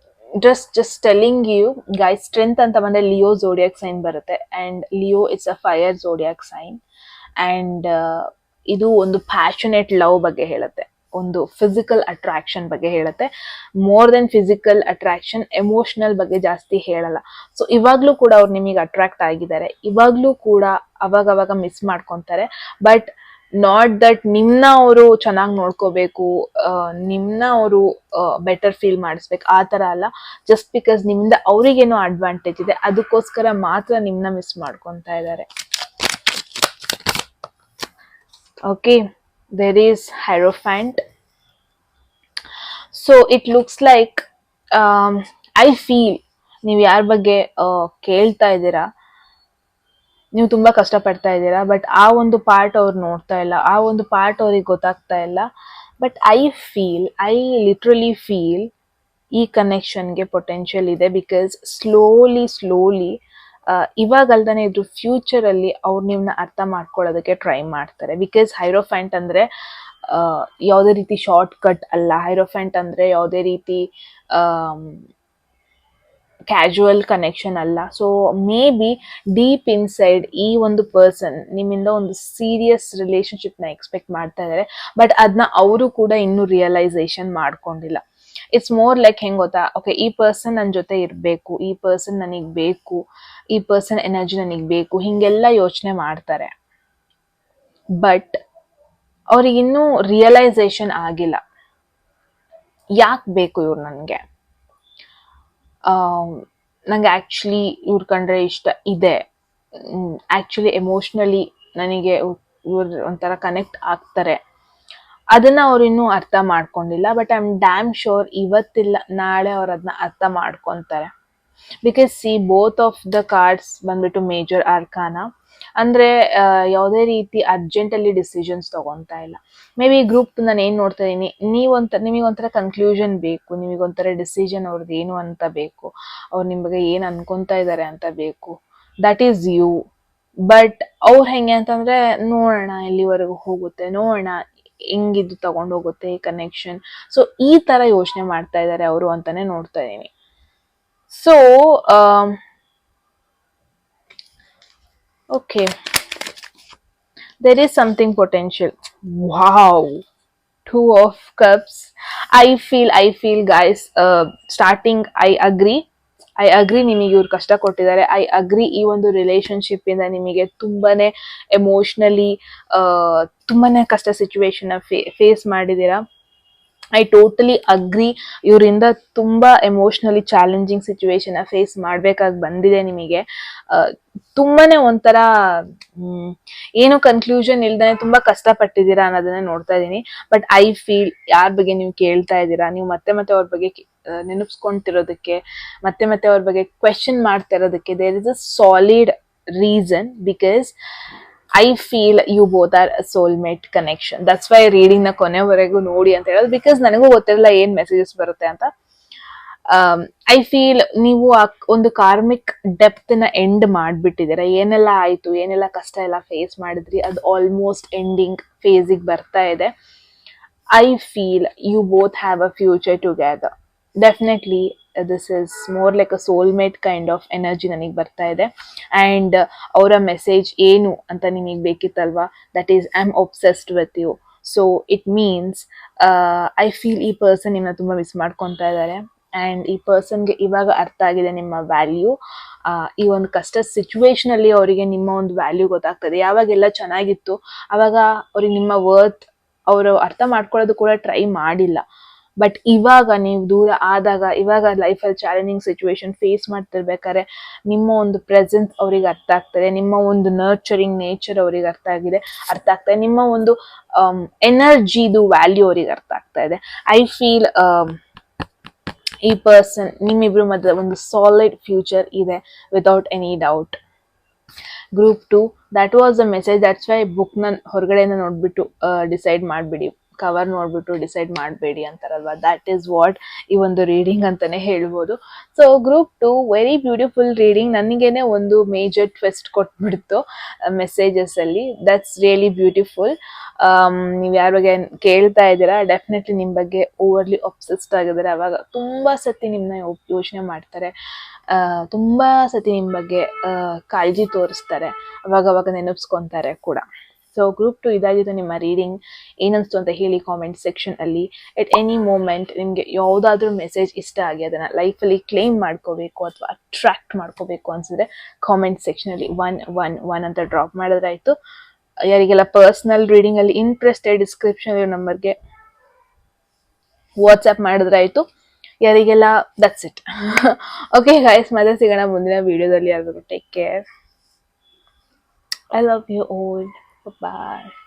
just telling you guys, strength ಅಂತ ಬಂದ್ರೆ ಲಿಯೋ ಝೋಡಿಯಾಕ್ ಸೈನ್ ಬರುತ್ತೆ. And Leo it's a fire zodiac sign. And ಇದು ಒಂದು ಪ್ಯಾಷನೇಟ್ ಲವ್ ಬಗ್ಗೆ ಹೇಳುತ್ತೆ, ಒಂದು ಫಿಸಿಕಲ್ ಅಟ್ರಾಕ್ಷನ್ ಬಗ್ಗೆ ಹೇಳುತ್ತೆ. More than physical attraction, emotional ಬಗ್ಗೆ ಜಾಸ್ತಿ ಹೇಳಲ್ಲ. ಸೊ ಇವಾಗ್ಲೂ ಕೂಡ ಅವ್ರು ನಿಮಗೆ ಅಟ್ರಾಕ್ಟ್ ಆಗಿದ್ದಾರೆ, ಇವಾಗ್ಲೂ ಕೂಡ ಅವಾಗ ಮಿಸ್ ಮಾಡ್ಕೊಂತಾರೆ. ಬಟ್ ನಾಟ್ ದಟ್ ನಿಮ್ನ ಅವರು ಚೆನ್ನಾಗಿ ನೋಡ್ಕೋಬೇಕು, ನಿಮ್ನ ಅವರು ಬೆಟರ್ ಫೀಲ್ ಮಾಡಿಸ್ಬೇಕು, ಆ ತರ ಅಲ್ಲ. ಜಸ್ಟ್ ಬಿಕಾಸ್ ನಿಮ್ಮಿಂದ ಅವ್ರಿಗೇನೋ ಅಡ್ವಾಂಟೇಜ್ ಇದೆ, ಅದಕ್ಕೋಸ್ಕರ ಮಾತ್ರ ನಿಮ್ನ ಮಿಸ್ ಮಾಡ್ಕೊಂತ ಇದ್ದಾರೆ. Okay, there is Hierophant. So it looks like I feel ನೀವು ಯಾರ ಬಗ್ಗೆ ಕೇಳ್ತಾ ಇದ್ದೀರಾ, ನೀವು ತುಂಬಾ ಕಷ್ಟ ಪಡ್ತಾ ಇದ್ದೀರಾ. ಬಟ್ ಆ ಒಂದು ಪಾರ್ಟ್ ಅವ್ರು ನೋಡ್ತಾ ಇಲ್ಲ, ಆ ಒಂದು ಪಾರ್ಟ್ ಅವ್ರಿಗೆ ಗೊತ್ತಾಗ್ತಾ ಇಲ್ಲ. ಬಟ್ ಐ ಲಿಟ್ರಲಿ ಫೀಲ್ ಈ ಕನೆಕ್ಷನ್ಗೆ ಪೊಟೆನ್ಷಿಯಲ್ ಇದೆ. ಬಿಕಾಸ್ ಸ್ಲೋಲಿ ಇವಾಗಲ್ದಾನೆ ಇದ್ರು ಫ್ಯೂಚರ್ ಅಲ್ಲಿ ಅವ್ರು ನಿಮ್ನ ಅರ್ಥ ಮಾಡ್ಕೊಳ್ಳೋದಕ್ಕೆ ಟ್ರೈ ಮಾಡ್ತಾರೆ. ಬಿಕಾಸ್ ಹೈರೋಫ್ಯಾಂಟ್ ಅಂದ್ರೆ ಯಾವುದೇ ರೀತಿ ಶಾರ್ಟ್ ಕಟ್ ಅಲ್ಲ. ಹೈರೋಫ್ಯಾಂಟ್ ಅಂದ್ರೆ ಯಾವುದೇ ರೀತಿ ಕ್ಯಾಶುವಲ್ ಕನೆಕ್ಷನ್ ಅಲ್ಲ. So may be deep inside ಈ ಒಂದು ಪರ್ಸನ್ ನಿಮ್ಮಿಂದ ಒಂದು ಸೀರಿಯಸ್ ರಿಲೇಶನ್ಶಿಪ್ ನ ಎಕ್ಸ್ಪೆಕ್ಟ್ ಮಾಡ್ತಾ ಇದ್ದಾರೆ. ಬಟ್ ಅದನ್ನ ಅವರು ಕೂಡ ಇನ್ನೂ ರಿಯಲೈಸೇಷನ್ ಮಾಡ್ಕೊಂಡಿಲ್ಲ. ಇಟ್ಸ್ ಮೋರ್ ಲೈಕ್ ಹೆಂಗ್ ಗೊತ್ತಾ, ಓಕೆ, ಈ ಪರ್ಸನ್ ನನ್ನ ಜೊತೆ ಇರಬೇಕು, ಈ ಪರ್ಸನ್ ನನಗ್ ಬೇಕು, ಈ ಪರ್ಸನ್ ಎನರ್ಜಿ ನನಗ್ ಬೇಕು, ಹಿಂಗೆಲ್ಲ ಯೋಚನೆ ಮಾಡ್ತಾರೆ. ಬಟ್ ಅವ್ರಿಗೆ ಇನ್ನೂ ರಿಯಲೈಸೇಷನ್ ಆಗಿಲ್ಲ, ಯಾಕೆ ಬೇಕು ಇವ್ರು ನನಗೆ, ನಂಗೆ ಆ್ಯಕ್ಚುಲಿ ಇವ್ರ ಕಂಡ್ರೆ ಇಷ್ಟ ಇದೆ, ಆ್ಯಕ್ಚುಲಿ ಎಮೋಷ್ನಲಿ ನನಗೆ ಇವ್ರು ಒಂಥರ ಕನೆಕ್ಟ್ ಆಗ್ತಾರೆ. ಅದನ್ನ ಅವ್ರು ಇನ್ನೂ ಅರ್ಥ ಮಾಡ್ಕೊಂಡಿಲ್ಲ. But I am damn sure ಇವತ್ತಿಲ್ಲ ನಾಳೆ ಅವ್ರು ಅದನ್ನ ಅರ್ಥ ಮಾಡ್ಕೊತಾರೆ. Because see both of the cards ಬಂದ್ಬಿಟ್ಟು ಮೇಜರ್ ಆರ್ಕಾನ. ಅಂದ್ರೆ ಯಾವುದೇ ರೀತಿ ಅರ್ಜೆಂಟಲ್ಲಿ ಡಿಸಿಷನ್ಸ್ ತಗೊತಾ ಇಲ್ಲ. ಮೇ ಬಿ ಗ್ರೂಪ್ ನಾನು ಏನ್ ನೋಡ್ತಾ ಇದೀನಿ, ನಿಮಗೊಂಥರ ಕನ್ಕ್ಲೂಷನ್ ಬೇಕು, ನಿಮಗೊಂಥರ ಡಿಸಿಷನ್ ಅವ್ರದ್ದು ಏನು ಅಂತ ಬೇಕು, ಅವ್ರು ನಿಮ್ ಬಗ್ಗೆ ಏನ್ ಅನ್ಕೊಂತಾ ಇದಾರೆ ಅಂತ ಬೇಕು. That is you. ಬಟ್ ಅವ್ರು ಹೆಂಗೆ ಅಂತಂದ್ರೆ, ನೋಡೋಣ ಎಲ್ಲಿವರೆಗೂ ಹೋಗುತ್ತೆ, ನೋಡೋಣ ಹೆಂಗಿದ್ದು ತಗೊಂಡು ಹೋಗುತ್ತೆ ಈ ಕನೆಕ್ಷನ್. ಸೊ ಈ ತರ ಯೋಚನೆ ಮಾಡ್ತಾ ಇದ್ದಾರೆ ಅವರು ಅಂತಾನೆ ನೋಡ್ತಾ ಇದೀನಿ. So okay, there is something potential. Wow, 2 of cups. I feel guys, starting I agree ನಿಮಗೆ ಇವ್ರು ಕಷ್ಟ ಕೊಟ್ಟಿದ್ದಾರೆ. ಐ ಅಗ್ರಿ ಈ ಒಂದು ರಿಲೇಶನ್ಶಿಪ್ ಇಂದ ನಿಮಗೆ ತುಂಬಾನೇ ಎಮೋಷನಲಿ ತುಂಬಾನೇ ಕಷ್ಟ ಸಿಚುವೇಶನ್ ಫೇಸ್ ಮಾಡಿದೀರಾ. I totally agree. ಇವರಿಂದ ತುಂಬಾ ಎಮೋಷನಲಿ ಚಾಲೆಂಜಿಂಗ್ ಸಿಚುವೇಶನ್ ಫೇಸ್ ಮಾಡ್ಬೇಕಾಗಿ ಬಂದಿದೆ ನಿಮಗೆ. ತುಂಬಾನೇ ಒಂಥರ ಏನು ಕನ್ಕ್ಲೂಷನ್ ಇಲ್ದಾನೆ ತುಂಬಾ ಕಷ್ಟ ಪಟ್ಟಿದ್ದೀರಾ ಅನ್ನೋದನ್ನ ನೋಡ್ತಾ ಇದೀನಿ. ಬಟ್ ಐ ಫೀಲ್ ಯಾರ ಬಗ್ಗೆ ನೀವು ಕೇಳ್ತಾ ಇದ್ದೀರಾ, ನೀವು ಮತ್ತೆ ಅವ್ರ ಬಗ್ಗೆ ನೆನಪಿಸ್ಕೊಂತಿರೋದಕ್ಕೆ, ಮತ್ತೆ ಅವ್ರ ಬಗ್ಗೆ ಕ್ವೆಶನ್ ಮಾಡ್ತಾ ಇರೋದಕ್ಕೆ there is a solid reason. Because I feel you both are soulmate connection. That's why reading ನ ಕೊನೆವರೆಗೂ ನೋಡಿ ಅಂತ ಹೇಳೋದು. ಬಿಕಾಸ್ ನನಗೂ ಗೊತ್ತಿರಲ್ಲ ಏನ್ ಮೆಸೇಜಸ್ ಬರುತ್ತೆ ಅಂತ. ಐ ಫೀಲ್ ನೀವು ಒಂದು ಕಾರ್ಮಿಕ್ ಡೆಪ್ತ್ ನ ಎಂಡ್ ಮಾಡ್ಬಿಟ್ಟಿದ್ದೀರಾ. ಏನೆಲ್ಲ ಆಯ್ತು, ಏನೆಲ್ಲ ಕಷ್ಟ ಎಲ್ಲ ಫೇಸ್ ಮಾಡಿದ್ರಿ, ಅದು ಆಲ್ಮೋಸ್ಟ್ ಎಂಡಿಂಗ್ ಫೇಸಿಗೆ ಬರ್ತಾ ಇದೆ. I feel you both have a future together. Definitely this is more like a soulmate kind of energy ನನಗೆ ಬರ್ತಾ ಇದೆ. ಆ್ಯಂಡ್ ಅವರ ಮೆಸೇಜ್ ಏನು ಅಂತ ನಿಮಗೆ ಬೇಕಿತ್ತಲ್ವಾ, that is I am obsessed with you. So it means I feel ಈ person ನಿಮ್ಮನ್ನ ತುಂಬ ಮಿಸ್ ಮಾಡ್ಕೊತಾ ಇದ್ದಾರೆ. ಆ್ಯಂಡ್ ಈ ಪರ್ಸನ್ಗೆ ಇವಾಗ ಅರ್ಥ ಆಗಿದೆ ನಿಮ್ಮ ವ್ಯಾಲ್ಯೂ. ಈ ಒಂದು ಕಷ್ಟ ಸಿಚುವೇಶನ್ ಅಲ್ಲಿ ಅವರಿಗೆ ನಿಮ್ಮ ಒಂದು ವ್ಯಾಲ್ಯೂ ಗೊತ್ತಾಗ್ತದೆ. ಯಾವಾಗೆಲ್ಲ ಚೆನ್ನಾಗಿತ್ತು ಅವಾಗ ಅವ್ರಿಗೆ ನಿಮ್ಮ ವರ್ತ್ ಅವರು ಅರ್ಥ ಮಾಡ್ಕೊಳ್ಳೋದು ಕೂಡ ಟ್ರೈ ಮಾಡಿಲ್ಲ. ಬಟ್ ಇವಾಗ ನೀವು ದೂರ ಆದಾಗ, ಇವಾಗ ಲೈಫಲ್ಲಿ ಚಾಲೆಂಜಿಂಗ್ ಸಿಚುವೇಶನ್ ಫೇಸ್ ಮಾಡ್ತಿರ್ಬೇಕಾದ್ರೆ ನಿಮ್ಮ ಒಂದು ಪ್ರೆಸೆನ್ಸ್ ಅವ್ರಿಗೆ ಅರ್ಥ ಆಗ್ತದೆ, ನಿಮ್ಮ ಒಂದು ನರ್ಚರಿಂಗ್ ನೇಚರ್ ಅವ್ರಿಗೆ ಅರ್ಥ ಆಗ್ತದೆ, ನಿಮ್ಮ ಒಂದು ಎನರ್ಜಿದು ವ್ಯಾಲ್ಯೂ ಅವ್ರಿಗೆ ಅರ್ಥ ಆಗ್ತಾ ಇದೆ. ಐ ಫೀಲ್ ಈ ಪರ್ಸನ್ ನಿಮ್ಮಿಬ್ರು ಮಧ್ಯೆ ಒಂದು ಸಾಲಿಡ್ ಫ್ಯೂಚರ್ ಇದೆ without any doubt. Group 2, that was a message. That's why ಬುಕ್ನ ಹೊರಗಡೆಯಿಂದ ನೋಡ್ಬಿಟ್ಟು ಡಿಸೈಡ್ ಮಾಡಿಬಿಡಿ, ಕವರ್ ನೋಡ್ಬಿಟ್ಟು ಡಿಸೈಡ್ ಮಾಡಬೇಡಿ ಅಂತಾರಲ್ವಾ, ದ್ಯಾಟ್ ಈಸ್ ವಾಟ್ ಈ ಒಂದು ರೀಡಿಂಗ್ ಅಂತಾನೆ ಹೇಳ್ಬೋದು. So group 2 very beautiful reading. ನನಗೇನೆ ಒಂದು ಮೇಜರ್ ಟ್ವಿಸ್ಟ್ ಕೊಟ್ಬಿಡ್ತು ಮೆಸೇಜಸ್ ಅಲ್ಲಿ. That's really beautiful. ನೀವು ಯಾರ ಬಗ್ಗೆ ಕೇಳ್ತಾ ಇದ್ದೀರಾ, ಡೆಫಿನೆಟ್ಲಿ ನಿಮ್ಮ ಬಗ್ಗೆ ಓವರ್ಲಿ ಒಬ್ಸೆಸ್ಡ್ ಆಗಿದ್ದಾರೆ. ಅವಾಗ ತುಂಬಾ ಸತಿ ನಿಮ್ಮನ್ನ ಯೋಚನೆ ಮಾಡ್ತಾರೆ, ತುಂಬಾ ಸತಿ ನಿಮ್ಮ ಬಗ್ಗೆ ಕಾಳಜಿ ತೋರಿಸ್ತಾರೆ, ಅವಾಗ ನೆನಪಿಸ್ಕೊಂತಾರೆ ಕೂಡ. ಸೊ ಗ್ರೂಪ್ 2 ಇದಾಗಿತ್ತು ನಿಮ್ಮ ರೀಡಿಂಗ್. ಏನನ್ನಿಸ್ತು ಅಂತ ಹೇಳಿ ಕಾಮೆಂಟ್ ಸೆಕ್ಷನ್ ಅಲ್ಲಿ. ಎಟ್ ಎನಿ ಮೂಮೆಂಟ್ ನಿಮಗೆ ಯಾವುದಾದ್ರೂ ಮೆಸೇಜ್ ಇಷ್ಟ ಆಗಿ ಅದನ್ನ ಲೈಫಲ್ಲಿ ಕ್ಲೈಮ್ ಮಾಡ್ಕೋಬೇಕು ಅಥವಾ ಅಟ್ರಾಕ್ಟ್ ಮಾಡ್ಕೋಬೇಕು ಅನ್ಸಿದ್ರೆ ಕಾಮೆಂಟ್ ಸೆಕ್ಷನ್ ಅಲ್ಲಿ 111 ಅಂತ ಡ್ರಾಪ್ ಮಾಡಿದ್ರೆ ಆಯ್ತು. ಯಾರಿಗೆಲ್ಲ ಪರ್ಸನಲ್ ರೀಡಿಂಗ್ ಅಲ್ಲಿ ಇಂಟ್ರೆಸ್ಟೆಡ್, ಡಿಸ್ಕ್ರಿಪ್ಷನ್ ನಂಬರ್ಗೆ ವಾಟ್ಸ್ಆ್ಯಪ್ ಮಾಡಿದ್ರೆ ಆಯ್ತು. ಯಾರಿಗೆಲ್ಲ ದಟ್ಸ್ ಇಟ್. ಓಕೆ ಗೈಸ್, ಮತ್ತೆ ಸಿಗೋಣ ಮುಂದಿನ ವಿಡಿಯೋದಲ್ಲಿ. ಯಾರು take care. I love you all. Bye.